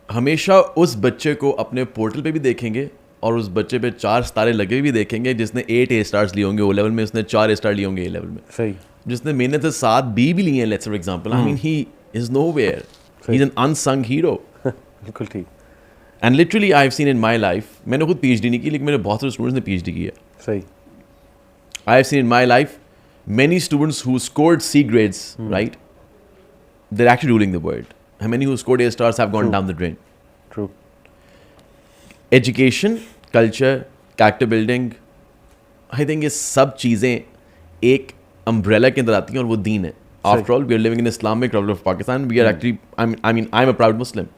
ہمیشہ اس بچے کو اپنے پورٹل پہ بھی دیکھیں گے اور اس بچے پہ 4 ستارے لگے بھی دیکھیں گے جس نے 8 A اسٹارس لیے ہوں گے او لیول میں, اس نے 4 A اسٹار لیے ہوں گے اے لیول میں. صحیح. جس نے محنت سے 7 B بھی لیے ہیں, let's for example, I mean he is nowhere, he is an unsung hero. بالکل ٹھیک. And literally I have seen in my life, میں نے خود پی ایچ ڈی نہیں کی لیکن میرے بہت سارے اسٹوڈنٹس نے پی ایچ ڈی کی ہے. صحیح. آئی have seen in my life many students who scored C grades, right? They're actually ruling the world. How many who scored A stars have gone down the drain? True. Education, culture, character building, I think یہ سب چیزیں ایک امبریلا کے اندر آتی ہیں اور وہ دین ہے. After all, we are living in Islamic Republic of Pakistan. We are actually, I mean, I'm a proud Muslim.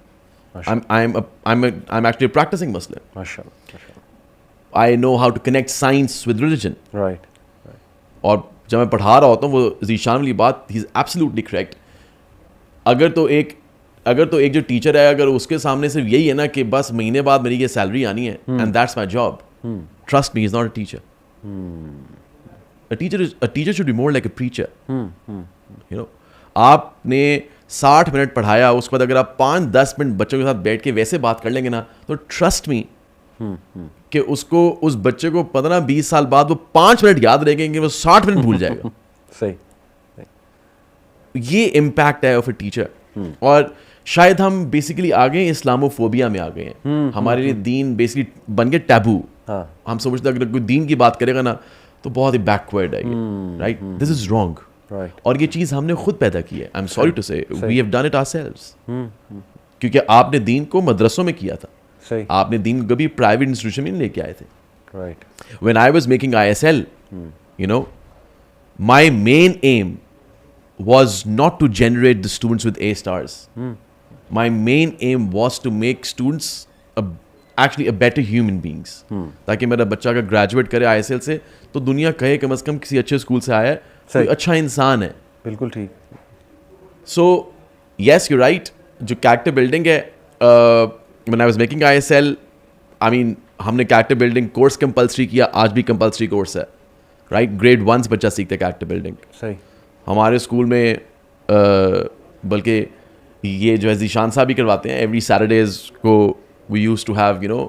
I'm actually a practicing Muslim. MashaAllah. I know how to connect science with religion. Right. اور جب میں پڑھا رہا ہوتا ہوں وہ ذیشان والی بات, ہی از ایبسلیوٹلی کریکٹ. اگر تو ایک جو ٹیچر ہے اگر اس کے سامنے صرف یہی ہے نا کہ بس مہینے بعد میری یہ سیلری آنی ہے and that's my job, trust me, is not a teacher. A teacher should be more like a preacher. آپ نے 60 منٹ پڑھایا, اس کے بعد اگر آپ 5-10 منٹ بچوں کے ساتھ بیٹھ کے ویسے بات کر لیں گے نا تو ٹرسٹ می کہ اس بچے کو 15-20 سال بعد وہ 5 منٹ یاد رکھیں گے, وہ 60 منٹ بھول جائے گا. صحیح. یہ امپیکٹ ہے آف اے ٹیچر. اور شاید ہم بیسیکلی آ گئے ہیں اسلاموفوبیا میں آ گئے ہیں. ہمارے لیے دین بیسیکلی بن گیا ٹیبو. ہم سمجھتے ہیں اگر کوئی دین کی بات کرے گا نا تو بہت ہی بیکورڈ ہے یہ, رائٹ؟ This is wrong. اور یہ چیز ہم نے خود پیدا کی ہے. آئی am sorry to say we have done it ourselves, کیونکہ آپ نے دین کو مدرسوں میں کیا تھا. آپ نے دین کبھی پرائیویٹ انسٹیٹیوشن میں نہیں لے کے آئے تھے. When I was making ISL, my main aim was not to generate the students with A stars. My main aim was to make students actually a better human beings. تاکہ میرا بچہ اگر گریجویٹ کرے ISL سے تو دنیا کہے کم از کم کسی اچھے اسکول سے آیا ہے, کوئی اچھا انسان ہے. بالکل ٹھیک. So yes, you're right. جو کریکٹر بلڈنگ ہے, when I was making ISL, I mean, ہم نے کریکٹر بلڈنگ کورس کمپلسری کیا, آج بھی کمپلسری کورس ہے, رائٹ؟ گریڈ 1 سے بچہ سیکھتا ہے کریکٹر بلڈنگ. صحیح. ہمارے اسکول میں بلکہ یہ جو ہے ذیشان صاحب بھی کرواتے ہیں ایوری سیٹرڈیز کو. We use to have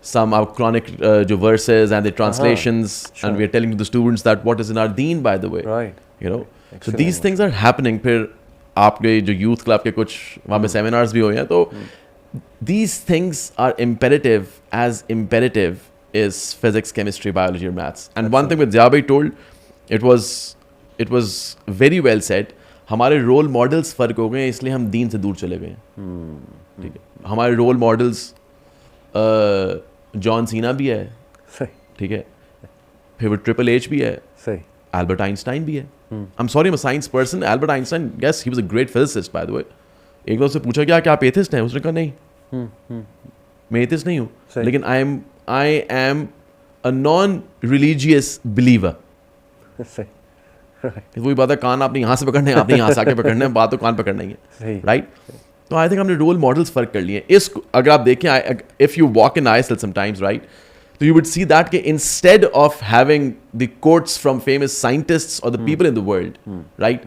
some Quranic جو verses and the translations, and we are telling the students that what is in our deen, by the way. Right. So these things are happening. پھر آپ کے جو یوتھ کلب کے کچھ وہاں پہ سیمینارز بھی ہوئے ہیں, تو these things are imperative is physics, chemistry, biology or maths. And one thing that Zia bhai told, it was very well said. ہمارے رول ماڈلس فرق ہو گئے ہیں, اس لیے ہم دین سے دور چلے گئے ہیں. ٹھیک ہے, ہمارے رول ماڈلس جان سینا بھی ہے, ٹھیک ہے, پھر وہ ٹرپل ایچ بھی ہے, البرٹ آئنسٹائن بھی ہے. I'm sorry, I'm a science person. Albert Einstein, yes, he was a great physicist, by the way. ایک دو سے پوچھا کہ آپ ایتھسٹ ہیں, اس نے کہا نہیں, میں ایتھسٹ نہیں ہوں, لیکن I am a non-religious believer. وہی بات ہے, کان آپ نے یہاں سے پکڑنا ہے, آپ نے یہاں سے آ کے پکڑنا ہے, بات تو کان پکڑنا ہی ہے, رائٹ؟ تو آئی تھنک ہم نے رول ماڈلس فرق کر لیے ہیں. اس اگر آپ دیکھیں, if you walk in ISL sometimes, right, So you would see that ke instead of having the quotes from famous scientists or the people in the world, right?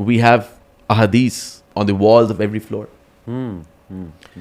we have ahadith on the walls of every floor.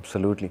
Absolutely.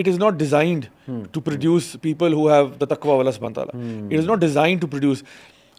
it is not designed to produce people who have the taqwa of Allah subhanahu wa ta'ala. It is not designed to produce.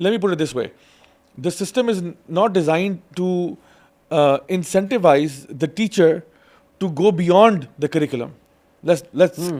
let me put it this way, the system is not designed to incentivize the teacher to go beyond the curriculum. Let's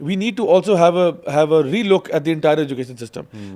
we need to also have a relook at the entire education system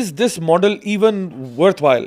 is this model even worthwhile,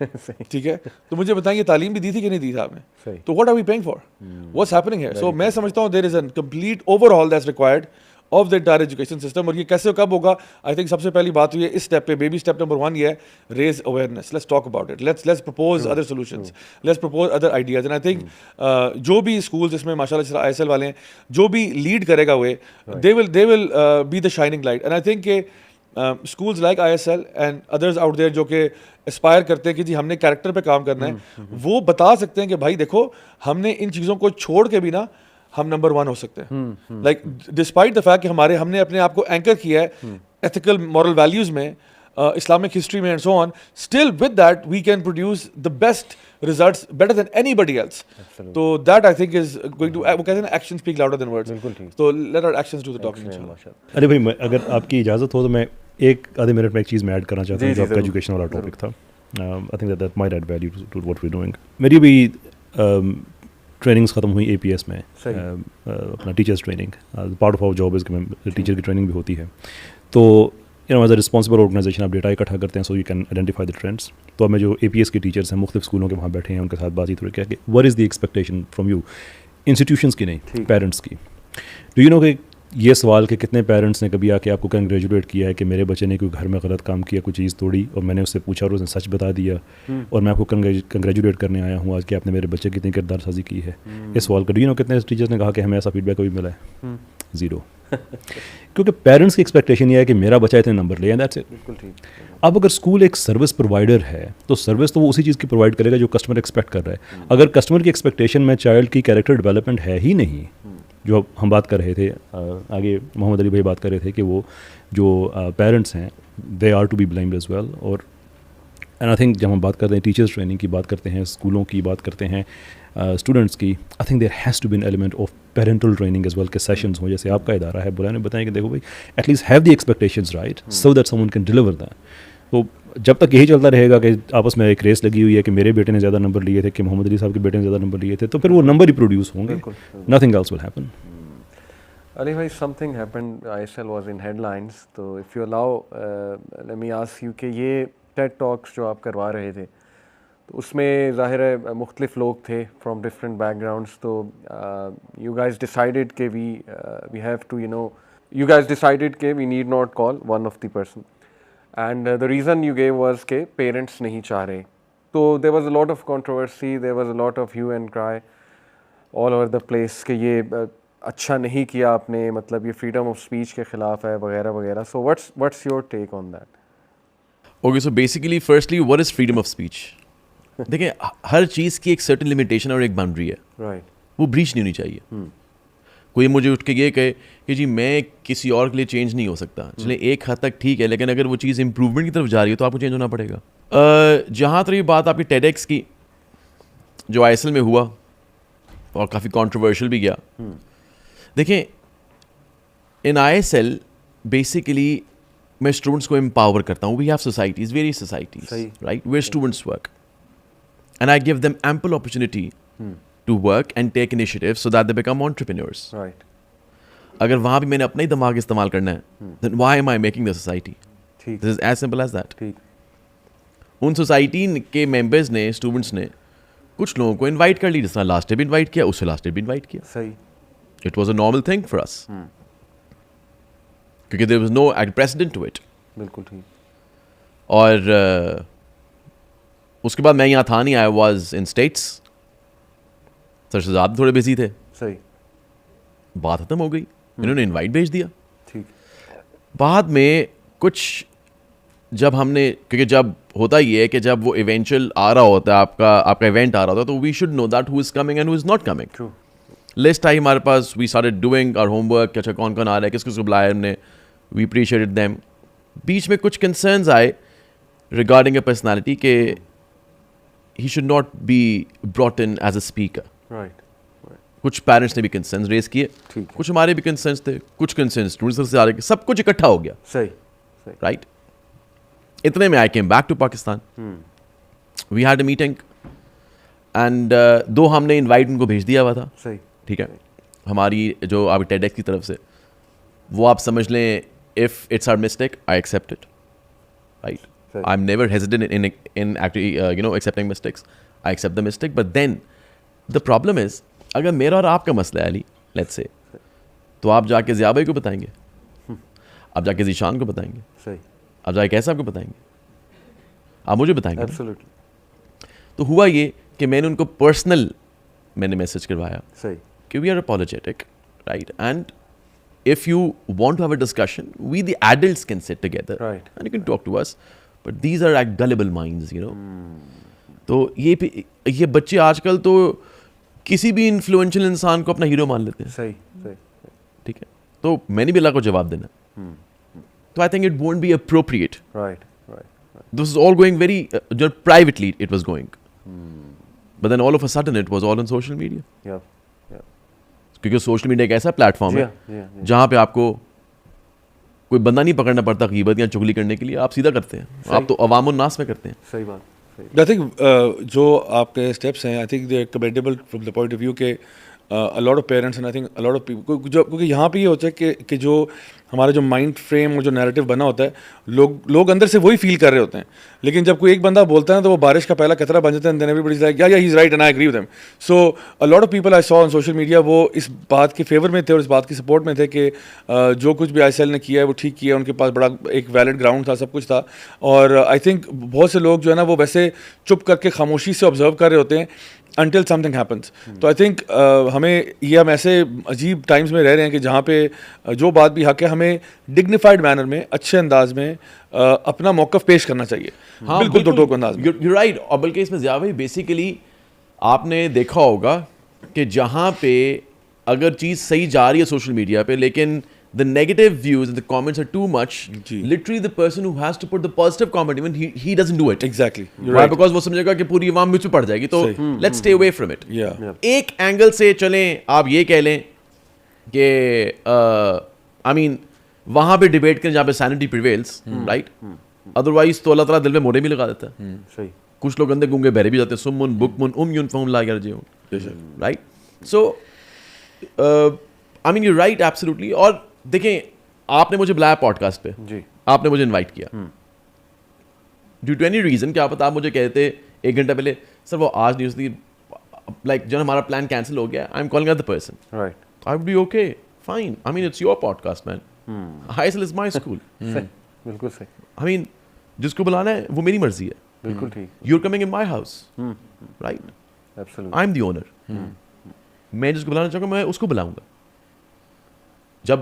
ٹھیک ہے, تو مجھے بتائیں یہ تعلیم بھی دی تھی کہ نہیں دی تھی آپ نے, تو what are we paying for, what's happening ہے. سو میں سمجھتا ہوں there is an complete overall that's required of the entire education system. اور یہ کیسے کب ہوگا, آئی تھنک سب سے پہلی بات ہوئی ہے اس اسٹیپ پہ, بیبی اسٹیپ نمبر 1 یہ ہے, raise awareness, let's talk about it, let's propose other solutions, let's propose other ideas. And I think جو بھی اسکولز اس میں ماشاء اللہ آئی ایس ایل والے ہیں, جو بھی لیڈ کرے گا ہوئے, they will be the shining light. And I think کہ schools like I S L and others out there جو کہ اسپائر کرتے ہیں کہ جی ہم نے کیریکٹر پہ کام کرنا ہے, وہ بتا سکتے ہیں کہ بھائی دیکھو ہم نے ان چیزوں کو چھوڑ کے بھی نا ہم نمبر 1 ہو سکتے ہیں. لائک ڈسپائٹ دا فیکٹ کہ ہم نے اپنے آپ کو اینکر کیا ہے ایتھیکل مورل ویلیوز میں, اسلامک ہسٹری میں, and so on, still with that we can produce the best results better than anybody else. تو that I think is going to, وہ کہتے ہیں نا action speak louder than words, تو let our actions do the talking. ارے بھائی اگر آپ کی اجازت ہو تو میں ایک آدھے منٹ میں ایک چیز میں ایڈ کرنا چاہتا ہوں جو آپ کا ایجوکیشن والا ٹاپک تھا. I think that might add value to what we doing. میری بھی ٹریننگس ختم ہوئی اے پی ایس میں, اپنا teachers training, part of our job is کہ میں ٹیچر کی ٹریننگ بھی ہوتی ہے. تو ایز اے رسپانسبل آرگنائزیشن آپ ڈیٹا اکٹھا کرتے ہیں so you can identify the trends. تو اب میں جو اے پی ایس کے ٹیچرس ہیں مختلف اسکولوں کے وہاں بیٹھے ہیں ان کے ساتھ بات چیت ہو رہی ہے کہ what is the expectation from you, institutions کی نہیں, پیرنٹس کی. ڈو یو نو کہ یہ سوال کہ کتنے پیرنٹس نے کبھی آ کے آپ کو کنگریجولیٹ کیا ہے کہ میرے بچے نے کوئی گھر میں غلط کام کیا, کوئی چیز توڑی, اور میں نے اس سے پوچھا اور اس نے سچ بتا دیا, اور میں آپ کو کنگریجولیٹ کرنے آیا ہوں آج کہ آپ نے میرے بچے کی اتنی کردار سازی کی ہے. اس سوال کا ڈو یو نو کتنے ٹیچرس نے کہا کہ ہمیں ایسا فیڈ بیک کبھی ملا ہے؟ 0. کیونکہ پیرنٹس کی ایکسپیکٹیشن یہ ہے کہ میرا بچہ اتنے نمبر لے, دیٹس اٹ. اب اگر اسکول ایک سروس پرووائڈر ہے تو سروس تو وہ اسی چیز کی پرووائڈ کرے گا جو کسٹمر ایکسپیکٹ کر رہا ہے. اگر کسٹمر کی ایکسپیکٹیشن میں چائلڈ کی کیریکٹر ڈیولپمنٹ ہے ہی نہیں, جو ہم بات کر رہے تھے آگے محمد علی بھائی بات کر رہے تھے کہ وہ جو پیرنٹس ہیں they are to be blamed as well. اور اینڈ آئی تھنک جب ہم بات کرتے ہیں ٹیچرس ٹریننگ کی بات کرتے ہیں, اسکولوں کی بات کرتے ہیں, اسٹوڈنٹس کی, I think there has to be an element of parental training as well, کہ سیشنز ہوں جیسے آپ کا ادارہ ہے بلائیں بتائیں کہ دیکھو بھائی at least have the expectations right so that someone can deliver that. تو جب تک یہی چلتا رہے گا کہ آپس میں ایک ریس لگی ہوئی ہے کہ میرے بیٹے نے زیادہ نمبر لیے تھے, کہ محمد علی صاحب کے بیٹے نے زیادہ نمبر لیے تھے, تو پھر وہ نمبر ہی پروڈیوس ہوں گے, nothing else will happen. Ali bhai, something happened, ISL was in headlines, تو if you allow let me ask you کہ یہ TED Talks جو آپ کروا رہے تھے تو اس میں ظاہر ہے مختلف لوگ تھے فرام ڈفرینٹ بیک گراؤنڈس, تو you guys decided کہ we have to you guys decided کہ we need not call one of the person, and the reason you gave was کہ parents نہیں چاہ رہے. تو there was a lot of controversy, there was a lot of hue and cry all over the place کہ یہ اچھا نہیں کیا آپ نے, مطلب یہ فریڈم آف اسپیچ کے خلاف ہے وغیرہ وغیرہ. سو what's your take on that? Okay, so basically firstly what is freedom of speech? دیکھیں ہر چیز کی ایک سرٹن لمیٹیشن اور ایک باؤنڈری ہے, رائٹ, وہ بریچ نہیں ہونی چاہیے. کوئی مجھے اٹھ کے یہ کہے کہ جی میں کسی اور کے لیے چینج نہیں ہو سکتا, چلے ایک حد تک ٹھیک ہے, لیکن اگر وہ چیز امپروومنٹ کی طرف جا رہی ہے تو آپ کو چینج ہونا پڑے گا. جہاں تک یہ بات آپ کی ٹیڈ ایکس کی جو آئی ایس ایل میں ہوا اور کافی کانٹروورشل بھی گیا, دیکھیں in I S L basically میں اسٹوڈنٹس کو امپاور کرتا ہوں. We have societies, various societies, right, where students work and I give them ample opportunity to work and take initiative so that they become entrepreneurs. Right, اگر وہاں بھی میں نے اپنا ہی دماغ استعمال کرنا ہے then why am I making the society. This is as simple as that. ان سوسائٹی کے ممبرز نے, اسٹوڈنٹس نے کچھ لوگوں کو انوائٹ کر لی, جس طرح لاسٹ ڈے بھی انوائٹ کیا, اس سے لاسٹ ڈے بھی انوائٹ کیا. صحیح, It was a normal thing for us. کیونکہ there was no precedent to it. بالکل ٹھیک. اور اس کے بعد میں یہاں تھا نہیں, I was in States. سر شہزاد تھوڑے بزی تھے, صحیح, بات ختم ہو گئی, انہوں نے انوائٹ بھیج دیا. ٹھیک. بعد میں کچھ جب ہم نے, کیونکہ جب ہوتا یہ ہے کہ جب وہ ایونچوئل آ رہا ہوتا ہے, آپ کا ایونٹ آ رہا ہوتا ہے, تو we should know that who is coming and who is not coming. True. List آئی ہمارے پاس, we started doing our homework, اچھا کون کون آ رہا ہے, کس کس کو بلایا ہم نے, وی اپریشیٹڈ دیم. بیچ میں کچھ کنسرنز آئے ریگارڈنگ اے پرسنالٹی کہ he should not be brought in as a speaker. Right. کچھ پیرنٹس نے بھی کنسرنز ریز کیے, کچھ ہمارے بھی کنسرنز تھے, کچھ کنسرنز اسٹوڈنٹس سے آ رہے, سب کچھ اکٹھا ہو گیا. صحیح, رائٹ. اتنے میں I came back to Pakistan, we had a meeting and دو ہم نے انوائٹ ان کو بھیج دیا ہوا تھا. صحیح, ٹھیک ہے. ہماری جو آپ ٹیڈ ایکس کی طرف سے وہ آپ سمجھ لیں, if it's our mistake I accept it, right. I'm never hesitant in actually accepting mistakes. I accept the mistake, but then the problem is اگر میرا اور آپ کا مسئلہ ہے علی لیٹس سے, تو آپ جا کے ضیاء بھائی کو بتائیں گے, آپ جا کے ذیشان کو بتائیں گے, صحیح, آپ جا کے کیسا آپ کو بتائیں گے, آپ مجھے بتائیں گے. ایبسلیوٹلی. تو ہوا یہ کہ میں نے ان کو پرسنل میں نے میسج کروایا صحیح, کہ we are apologetic right, and if you want to have a discussion, we the adults can sit together, Right. and you can talk to us, but these are like gullible minds, you know. تو یہ بچے آج کل تو کسی بھی انفلوئنشل انسان کو اپنا ہیرو مان لیتے ہیں. صحیح, صحیح, ٹھیک ہے, تو میں نے بھی اللہ کو جواب دینا. تو I think it won't be appropriate. Right, right, This is all going very privately it was going, but then all of a sudden it was all on social media. یا کیونکہ سوشل میڈیا ایک ایسا پلیٹ فارم ہے جہاں پہ آپ کو کوئی بندہ نہیں پکڑنا پڑتا غیبت یا چغلی کرنے کے لیے, آپ سیدھا کرتے ہیں, آپ تو عوام الناس میں کرتے ہیں. صحیح بات. I think جو آپ کے اسٹیپس ہیں, I think they are commendable from the point of view کہ a lot of parents and I think a lot of people, کیونکہ یہاں پہ یہ ہوتا ہے کہ جو ہمارا جو مائنڈ فریم اور جو نیریٹو بنا ہوتا ہے, لوگ اندر سے وہی فیل کر رہے ہوتے ہیں, لیکن جب کوئی ایک بندہ بولتا ہے نا تو وہ بارش کا پہلا قطرہ بن جاتا ہے, and then everybody is like yeah he's right and I agree with him. So a lot of people I saw on social media وہ اس بات کے فیور میں تھے اور اس بات کی سپورٹ میں تھے کہ جو کچھ بھی ISL نے کیا ہے وہ ٹھیک کیا ہے, ان کے پاس بڑا ایک ویلڈ گراؤنڈ تھا, سب کچھ تھا. اور I think بہت سے لوگ جو ہے نا وہ ویسے چپ کر کے خاموشی سے آبزرو کر رہے ہوتے ہیں until something happens. تو I think ہم ایسے عجیب ٹائمز میں رہ رہے ہیں کہ جہاں پہ جو بات بھی حق ہے ہمیں ڈگنیفائڈ مینر میں اچھے انداز میں اپنا موقف پیش کرنا چاہیے, بالکل دو ٹوک انداز میں. You're right. اور بلکہ اس میں ضیاء بھائی بیسیکلی آپ نے دیکھا ہوگا کہ جہاں پہ اگر چیز صحیح جا رہی ہے سوشل میڈیا پہ لیکن the negative views and the comments are too much, literally the person who has to put the positive comment, even he doesn't do it. Exactly. Why? Because وہ سمجھے گا کہ پوری عوام مجھ پہ پڑ جائے گی, تو let's stay away from it. ایک اینگل سے چلیں, آپ یہ کہہ لیں کہ I mean وہاں پہ ڈیبیٹ کریں جہاں پہ sanity prevails, right? Otherwise تو اللہ تعالیٰ دل میں موڑے بھی لگا دیتا ہے. صحیح. کچھ لوگ اندھے گونگے بہرے بھی جاتے ہیں, سمن بکمن امیون فہم لا یرجعون, right? So I mean you're right absolutely. اور دیکھیں آپ نے مجھے بلایا پوڈ کاسٹ پہ, جی, آپ نے مجھے انوائٹ کیا ڈیو ٹو اینی ریزن, کیا پتا آپ مجھے کہتے ایک گھنٹہ پہلے سر وہ آج نہیں, اس لیے لائک جو ہمارا پلان کینسل ہو گیا, I am calling at the person, right, I would be okay fine, I mean it's your podcast man, ISL is my school, بالکل صحیح, آئی مین جس کو بلانا ہے وہ میری مرضی ہے, بالکل ٹھیک, you are coming in my house, right, absolutely, I am the owner, میں جس کو بلانا چاہوں گا میں اس کو بلاؤں گا. جب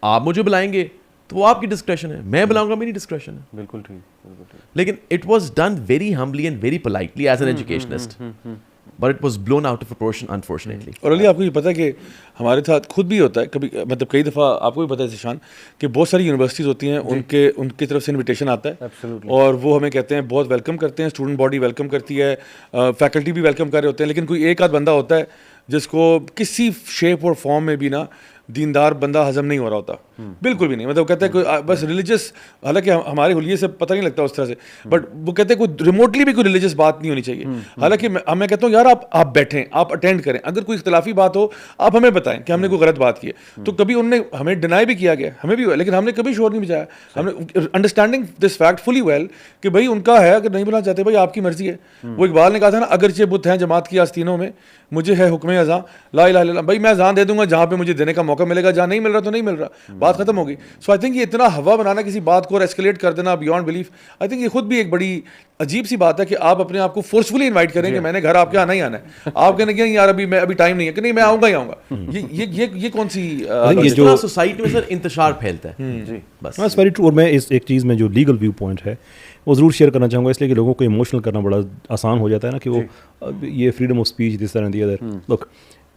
آپ مجھے بلائیں گے تو وہ آپ کی ڈسکریشن ہے, میں بلاؤں گا میری ڈسکریشن ہے. بالکل ٹھیک, بالکل ٹھیک. لیکن it was done very humbly and very politely as an educationist, but it was blown out of proportion unfortunately. اور علی آپ کو یہ پتہ ہے کہ ہمارے ساتھ خود بھی ہوتا ہے کبھی, مطلب کئی دفعہ آپ کو بھی پتہ ہے ذیشان کہ بہت ساری یونیورسٹیز ہوتی ہیں, ان کی طرف سے انویٹیشن آتا ہے اور وہ ہمیں کہتے ہیں بہت ویلکم کرتے ہیں, اسٹوڈنٹ باڈی ویلکم کرتی ہے, فیکلٹی بھی ویلکم کر رہے ہوتے ہیں, لیکن کوئی ایک آدھ بندہ ہوتا ہے جس کو کسی شیپ اور فارم میں بھی نا دیندار بندہ ہضم نہیں ہو رہا ہوتا, بالکل بھی نہیں. مطلب کہتے ہیں کوئی بس ریلیجس, حالانکہ ہمارے حلیے سے پتہ نہیں لگتا اس طرح سے, بٹ وہ کہتے ہیں کوئی ریموٹلی بھی کوئی ریلیجس بات نہیں ہونی چاہیے. حالانکہ میں کہتا ہوں یار آپ بیٹھیں, آپ اٹینڈ کریں, اگر کوئی اختلافی بات ہو آپ ہمیں بتائیں کہ ہم نے کوئی غلط بات کی ہے. تو کبھی ان نے ہمیں ڈینائی بھی کیا گیا, ہمیں بھی ہوا, لیکن ہم نے کبھی شور نہیں بجایا. ہم نے understanding this fact fully well کہ بھائی ان کا ہے, اگر نہیں بلانا چاہتے بھائی آپ کی مرضی ہے. وہ اقبال نے کہا تھا نا, اگرچہ بت ہیں جماعت کی آستینوں میں, مجھے ہے حکم اذاں لا الہ الا اللہ, بھائی میں اذان دے دوں گا جہاں پہ مجھے دینے کا موقع ملے گا, جہاں نہیں مل رہا تو نہیں مل رہا, بات ختم ہوگی. سو آئی تھنک یہ اتنا ہوا بنانا کسی بات کو اور ایسکیلیٹ کر دینا بیانڈ بلیف, آئی تھنک یہ خود بھی ایک بڑی عجیب سی بات ہے کہ آپ اپنے آپ کو فورسفلی انوائٹ کریں کہ میں نے گھر آپ کے آنا ہی آنا ہے, آپ کہنے کہ یار ابھی ٹائم نہیں ہے, کہ نہیں میں آؤں گا ہی آؤں گا. یہ کون سی جو سوسائٹی میں سر انتشار پھیلتا ہے. جی بس بس ویری ٹرو. اور میں اس ایک چیز میں جو لیگل ویو پوائنٹ ہے وہ ضرور شیئر کرنا چاہوں گا, اس لیے کہ لوگوں کو ایموشنل کرنا بڑا آسان ہو جاتا ہے نا, کہ وہ یہ فریڈم آف اسپیچ دس طرح the other. Look,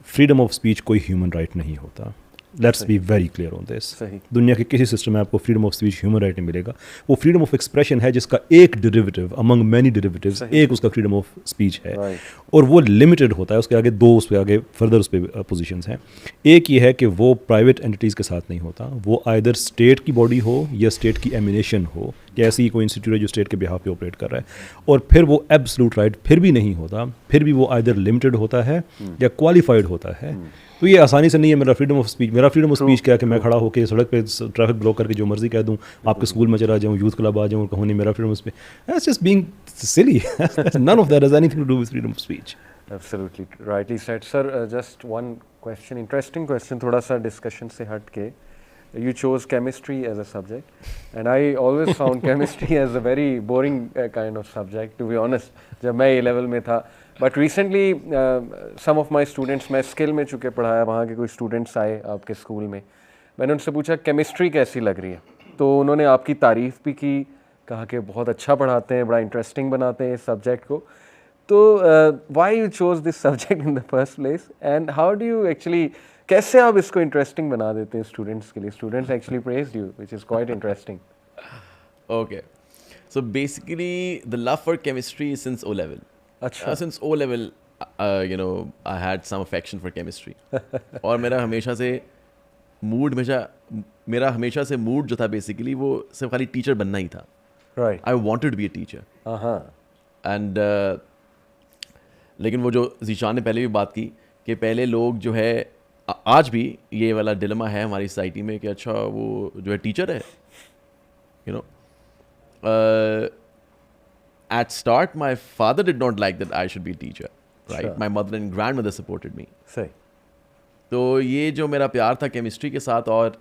freedom of speech کوئی ہیومن رائٹ نہیں ہوتا. Let's be very clear on this. دنیا کے کسی سسٹم میں آپ کو freedom of speech human right نہیں ملے گا. وہ فریڈم آف ایکسپریشن ہے جس کا ایک ڈیریویٹو امنگ مینی ڈیریویٹیوز, ایک اس کا فریڈم آف اسپیچ ہے, اور وہ لمیٹڈ ہوتا ہے. اس کے آگے دو, اس پہ آگے فردر اس پہ پوزیشنز ہیں. ایک یہ ہے کہ وہ پرائیویٹ اینٹیز کے ساتھ نہیں ہوتا, وہ آئدر اسٹیٹ کی باڈی ہو یا اسٹیٹ کی ایمینیشن ہو کہ ایسی کوئی انسٹیٹیوٹ ہے جو اسٹیٹ کے بہاف پہ آپریٹ کر رہا ہے, اور پھر وہ ایبسلوٹ رائٹ پھر بھی نہیں ہوتا, پھر بھی وہ آئدر لمیٹڈ ہوتا ہے یا کوالیفائڈ ہوتا ہے. تو یہ آسانی سے نہیں ہے میرا فریڈم آف اسپیچ. میرا فریڈم آف اسپیچ کیا کہ میں کھڑا ہو کے سڑک پہ ٹریفک بلاک کر کے جو مرضی کہہ دوں, آپ کے اسکول میں چلا جاؤں, یوتھ کلب آ جاؤں, کہوں نہیں میرا freedom of speech. That's just being silly. None of that has anything to do with freedom of speech. Absolutely rightly said, sir. Just one question, interesting question, thoda sa discussion se hat ke. You chose chemistry as a subject, and I always found chemistry as a very boring kind of subject, to be honest, jab main A level mein tha. But recently some of my students, میں اسکل میں چونکہ پڑھایا, وہاں کے کوئی اسٹوڈنٹس آئے آپ کے اسکول میں, میں نے ان سے پوچھا کیمسٹری کیسی لگ رہی ہے, تو انہوں نے آپ کی تعریف بھی کی, کہا کہ بہت اچھا پڑھاتے ہیں, بڑا انٹرسٹنگ بناتے ہیں اس سبجیکٹ کو. تو why you choose this subject in the first place, and how do you actually, کیسے آپ اس کو انٹرسٹنگ بنا دیتے ہیں اسٹوڈنٹس کے لیے؟ Students actually praised you, which is quite interesting. Okay, so basically the love for chemistry is since O level. اچھا, since O level you know I had some affection for chemistry. اور میرا ہمیشہ سے موڈ جو تھا بیسیکلی وہ صرف خالی ٹیچر بننا ہی تھا. Right, I wanted to be a teacher. And لیکن وہ جو ذیشان نے پہلے بھی بات کی کہ پہلے لوگ جو ہے, آج بھی یہ والا ڈلما ہے ہماری سوسائٹی میں کہ اچھا وہ جو ہے ٹیچر ہے, you know. At start my father did not like that I should be a teacher, right. My mother and grandmother supported me. صحیح. تو یہ جو میرا پیار تھا کیمسٹری کے ساتھ, اور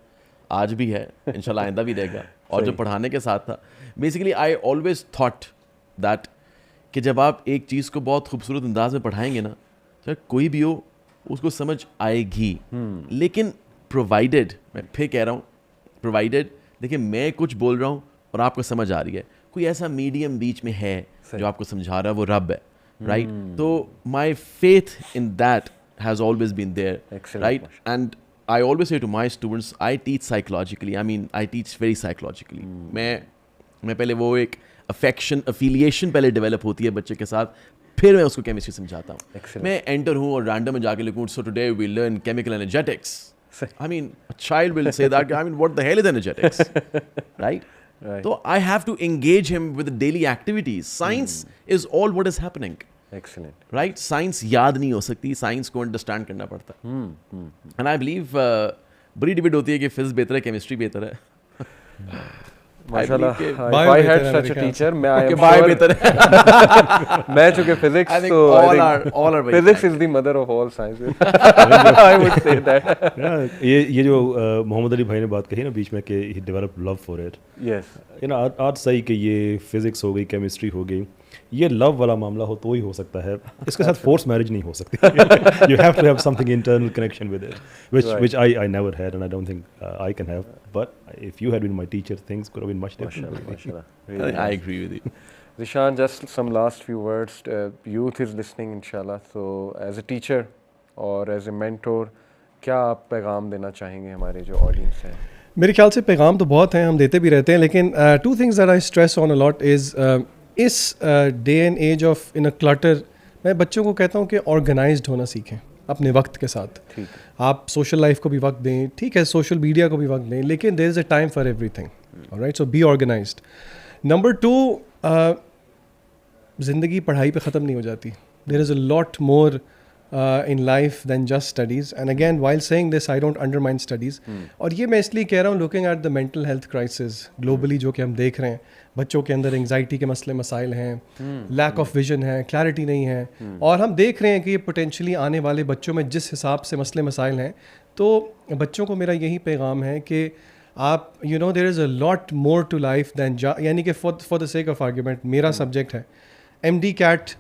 آج بھی ہے, انشاءاللہ آئندہ بھی رہے گا, اور جو پڑھانے کے ساتھ تھا, basically I always thought that کہ جب آپ ایک چیز کو بہت خوبصورت انداز میں پڑھائیں گے نا, چاہے کوئی بھی ہو اس کو سمجھ آئے گی. لیکن پرووائڈیڈ, میں پھر کہہ رہا ہوں پرووائڈیڈ, دیکھیں میں کچھ بول رہا ہوں اور آپ کو سمجھ آ رہی ہے, کوئی ایسا میڈیم بیچ میں ہے جو آپ کو سمجھا رہا ہے, وہ رب ہے, رائٹ. تو my faith in that has always been there. Excellent. Right? And I always say to my students, I teach psychologically. I mean, I teach very psychologically. میں پہلے وہ ایک affiliation پہلے ڈیولپ ہوتی ہے بچے کے ساتھ, پھر میں اس کو کیمسٹری سمجھاتا ہوں. میں انٹر ہوں اور رینڈم میں جا کے لکھوں, so today we learn chemical energetics. I mean, a child will say that, I mean, what the hell is energetics? Right? So I have to engage him with the daily activities. Science is all what is happening. Excellent. Right? Science یاد نہیں ہو سکتی, سائنس کو انڈرسٹینڈ کرنا پڑتا ہے. اینڈ آئی بلیو بڑی ڈبیٹ ہوتی ہے کہ فزکس بہتر ہے کیمسٹری بہتر ہے. ماشاءاللہ, if I had such a teacher, میں چونکہ physics, so physics is the mother of all sciences. I would say that. یہ جو محمد علی بھائی نے بات کہی نا بیچ میں کہ he developed love for it. Yes. آج صحیح کہ یہ فزکس ہو گئی, کیمسٹری ہو گئی, یہ لو والا معاملہ ہو تو ہی ہو سکتا ہے. اس کے ساتھ فورس میرج نہیں ہو سکتی. You have to have something internal connection with it, which I never had, and I don't think I can have. But if you had been my teacher, things could have been much different. I agree with you. Zishan, just some last few words. Youth is listening, inshallah. So as a teacher or as a mentor, کیا آپ پیغام دینا چاہیں گے ہمارے جو آڈینس ہیں؟ میرے خیال سے پیغام تو بہت ہیں, ہم دیتے بھی رہتے ہیں, لیکن two things that I stress on a lot is اس day and age of in a clutter, میں بچوں کو کہتا ہوں کہ آرگنائزڈ ہونا سیکھیں اپنے وقت کے ساتھ. آپ سوشل لائف کو بھی وقت دیں, ٹھیک ہے, سوشل میڈیا کو بھی وقت دیں, لیکن there is a time for everything, right. So be organized. Number 2, زندگی پڑھائی پہ ختم نہیں ہو جاتی. دیر is a lot more in life than just studies. And again, while saying this, I don't undermine studies. اور یہ میں اس لیے کہہ رہا ہوں, looking at the mental health crisis globally جو کہ ہم دیکھ رہے ہیں, بچوں کے اندر انگزائٹی کے مسائل ہیں, لیک آف ویژن ہے, کلیئرٹی نہیں ہے, اور ہم دیکھ رہے ہیں کہ یہ پوٹینشلی آنے والے بچوں میں جس حساب سے مسائل ہیں, تو بچوں کو میرا یہی پیغام ہے کہ آپ there is a lot more to life than یعنی کہ for the sake of argument, میرا سبجیکٹ ہے MD CAT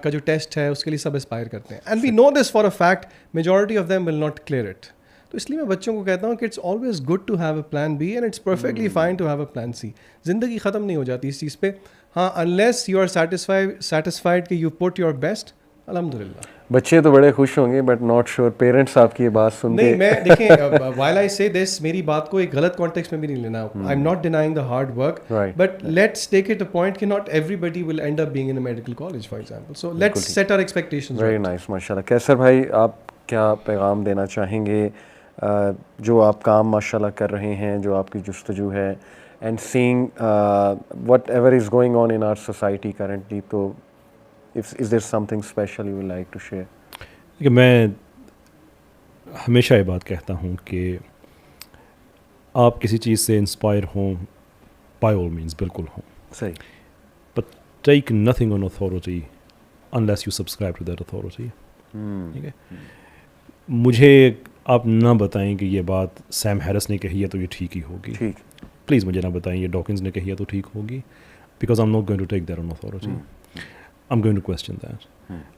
کا جو ٹیسٹ ہے اس کے لیے سب اسپائر کرتے ہیں, and we know this for a fact, majority of them will not clear it. تو اس لیے میں بچوں کو کہتا ہوں کہ it's always good to have a plan B, and it's perfectly fine to have a plan C. زندگی ختم نہیں ہو جاتی اس چیز پہ, ہاں, انلیس یو آر سیٹسفائڈ کہ یو پٹ یور بیسٹ. الحمد للہ بچے تو بڑے خوش ہوں گے, بٹ ناٹ شیور پیرنٹس آپ کی یہ بات سن نہیں. میں دیکھیں, while I say this, میری بات کو ایک غلط کانٹیکسٹ میں بھی نہیں لینا. I'm not denying the hard work, but let's take it to point کہ not everybody will end up being in a medical college, for example. So let's set our expectations. Very nice, ماشاءاللہ. کیسر بھائی, آپ کیا پیغام دینا چاہیں گے؟ جو آپ کام ماشاءاللہ کر رہے ہیں, جو آپ کی جستجو ہے, and seeing whatever is going on in our society currently. So is there something special you would like to share? کہ میں ہمیشہ یہ بات کہتا ہوں کہ آپ کسی چیز سے انسپائر ہوں بائی آل مینس بالکل ہوں, صحیح, but take nothing on authority unless you subscribe to that authority. ٹھیک ہے, مجھے آپ نہ بتائیں کہ یہ بات سیم ہیرس نے کہی ہے تو یہ ٹھیک ہی ہوگی, ٹھیک, پلیز مجھے نہ بتائیں یہ ڈاکنز نے کہی ہے تو ٹھیک ہوگی, because I am not going to take that on authority, I am going to question that.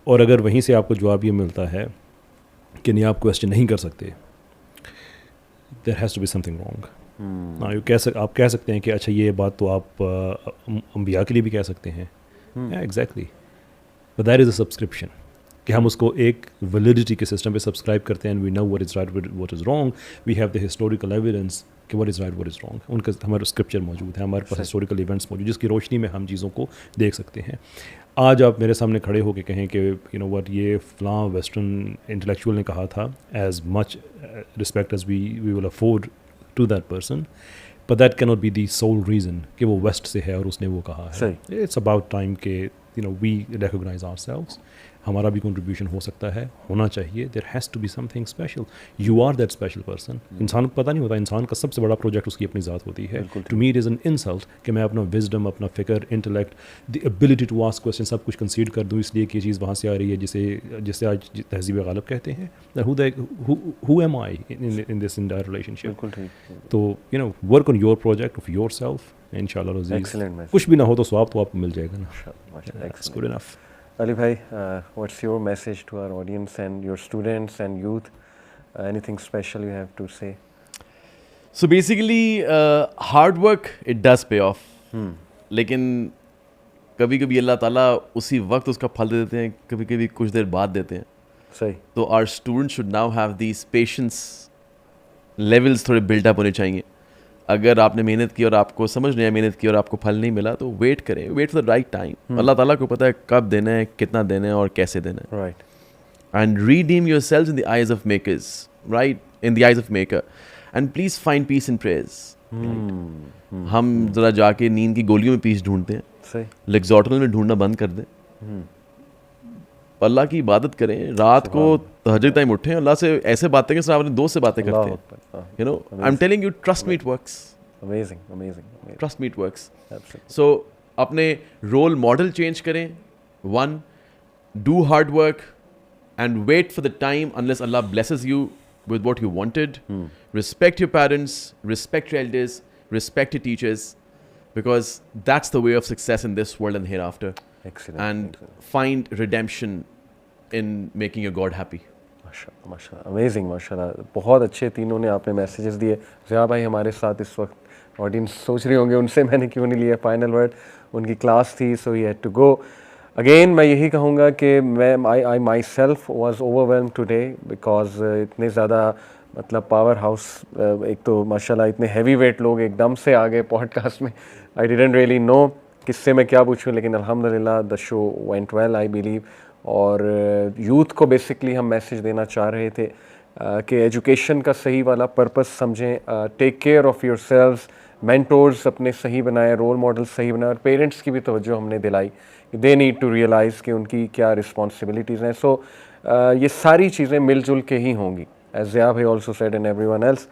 اور اگر وہیں سے آپ کو جواب یہ ملتا ہے کہ نہیں آپ کویسچن نہیں کر سکتے, there has to be something wrong. آپ کہہ سکتے ہیں کہ اچھا یہ بات تو آپ انبیاء کے لیے بھی کہہ سکتے ہیں, exactly, but that is a subscription کہ ہم اس کو ایک ویلیڈیٹی کے سسٹم پہ سبسکرائب کرتے ہیں, and we know what is right what is wrong, we have the historical evidence کہ what is right what is wrong. ان کا ہمارا اسکرپچر موجود ہے, ہمارے پاس ہسٹوریکل ایونٹس موجود, جس کی روشنی میں ہم چیزوں کو دیکھ سکتے ہیں. آج آپ میرے سامنے کھڑے ہو کے کہیں کہ یو نو وٹ یہ فلاں ویسٹرن انٹلیکچوئل نے کہا تھا, as much respect as we will afford to that person, but that کی not be the sole reason کہ وہ ویسٹ سے ہے اور اس نے وہ کہا ہے. اٹس اباؤٹ ٹائم کہ you know we recognize ourselves, ہمارا بھی کنٹریبیوشن ہو سکتا ہے, ہونا چاہیے. There has to be something special. You are that special person. انسان کو پتہ نہیں ہوتا, انسان کا سب سے بڑا پروجیکٹ اس کی اپنی ذات ہوتی ہے. To me it is an insult کہ میں اپنا وزڈم, اپنا فکر, intellect, the ability to ask question سب کچھ کنسیڈ کر دوں اس لیے کہ یہ چیز وہاں سے آ رہی ہے جسے آج تہذیب غالب کہتے ہیں. How am I in this entire relationship. تو you know work on your project of yourself, ان شاء اللہ عزیز کچھ بھی نہ ہو تو ثواب تو آپ کو مل جائے گا نا. That's good enough. Ali bhai, what's your message to our audience and your students and youth? Anything special you have to say? So basically, hard work, it does pay off. لیکن کبھی کبھی اللہ تعالیٰ اسی وقت اس کا پھل دے دیتے ہیں, کبھی کبھی کچھ دیر بعد دیتے ہیں. صحیح. تو our students should now have these patience levels تھوڑے بلڈ اپ ہونے چاہیے. اگر آپ نے محنت کی اور آپ کو سمجھ نہیں ہے محنت کی اور آپ کو پھل نہیں ملا تو ویٹ کریں, wait for the right time. اللہ تعالیٰ کو پتہ ہے کب دینا ہے, کتنا دینا ہے اور کیسے دینا ہے. Right. And redeem yourselves in the eyes of makers, right, in the eyes of maker, and please find peace in prayers. ہم ذرا جا کے نیند کی گولیوں میں پیس ڈھونڈتے ہیں, صحیح, لیکزوٹل میں ڈھونڈنا بند کر دیں. اللہ کی عبادت کریں, رات کو تہجد ٹائم اٹھیں, اللہ سے ایسے باتیں کہ اپنے دوست سے باتیں کرتے ہیں. You know I am telling you, trust me it works. Amazing, amazing, amazing. Trust me, it works. Absolutely. So اپنے رول ماڈل چینج کریں. One, do hard work and wait for the time unless Allah blesses you with what you wanted. Respect your parents, respect your elders, respect your teachers, because that's the way of success in this world and hereafter. Excellent. And find redemption in making your God happy. ماشاء اللہ, امیزنگ, ماشاء اللہ, بہت اچھے تینوں نے آپ نے میسیجز دیے. ضیاء بھائی ہمارے ساتھ اس وقت, آڈینس سوچ رہے ہوں گے ان سے میں نے کیوں نہیں لیا فائنل ورڈ, ان کی کلاس تھی, so he had to go. Again میں یہی کہوں گا کہ میں I myself was overwhelmed today, because اتنے زیادہ مطلب پاور ہاؤس, ایک تو ماشاء اللہ اتنے ہیوی ویٹ لوگ ایک دم سے آ گئے پوڈ کاسٹ میں. آئی ڈیڈنٹ ریئلی نو کس سے میں کیا پوچھوں, لیکن الحمدللہ دا شو وینٹ ویل آئی بلیو. اور یوتھ کو بیسکلی ہم میسیج دینا چاہ رہے تھے کہ ایجوکیشن کا صحیح والا پرپس سمجھیں, take care of your selves, mentors اپنے صحیح بنائیں, رول ماڈل صحیح بنائیں, اور پیرنٹس کی بھی توجہ ہم نے دلائی کہ دے نیڈ ٹو ریئلائز کہ ان کی کیا رسپانسبلٹیز ہیں. سو یہ ساری چیزیں مل جل کے ہی ہوں گی, ایز ضیاء بھائی also said and everyone else.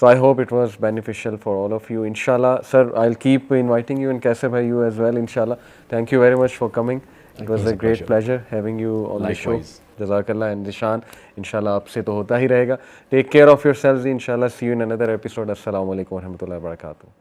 So I hope it was beneficial for all of you. Inshallah, sir, I'll keep inviting you and Kaise bhai you as well, inshallah. Thank you very much for coming. It was a great pleasure having you on the show. Jazakallah. And Zishan, inshallah aap se to hota hi rahega. Take care of yourselves, inshallah. See you in another episode. Assalamu alaikum wa rahmatullahi wa barakatuh.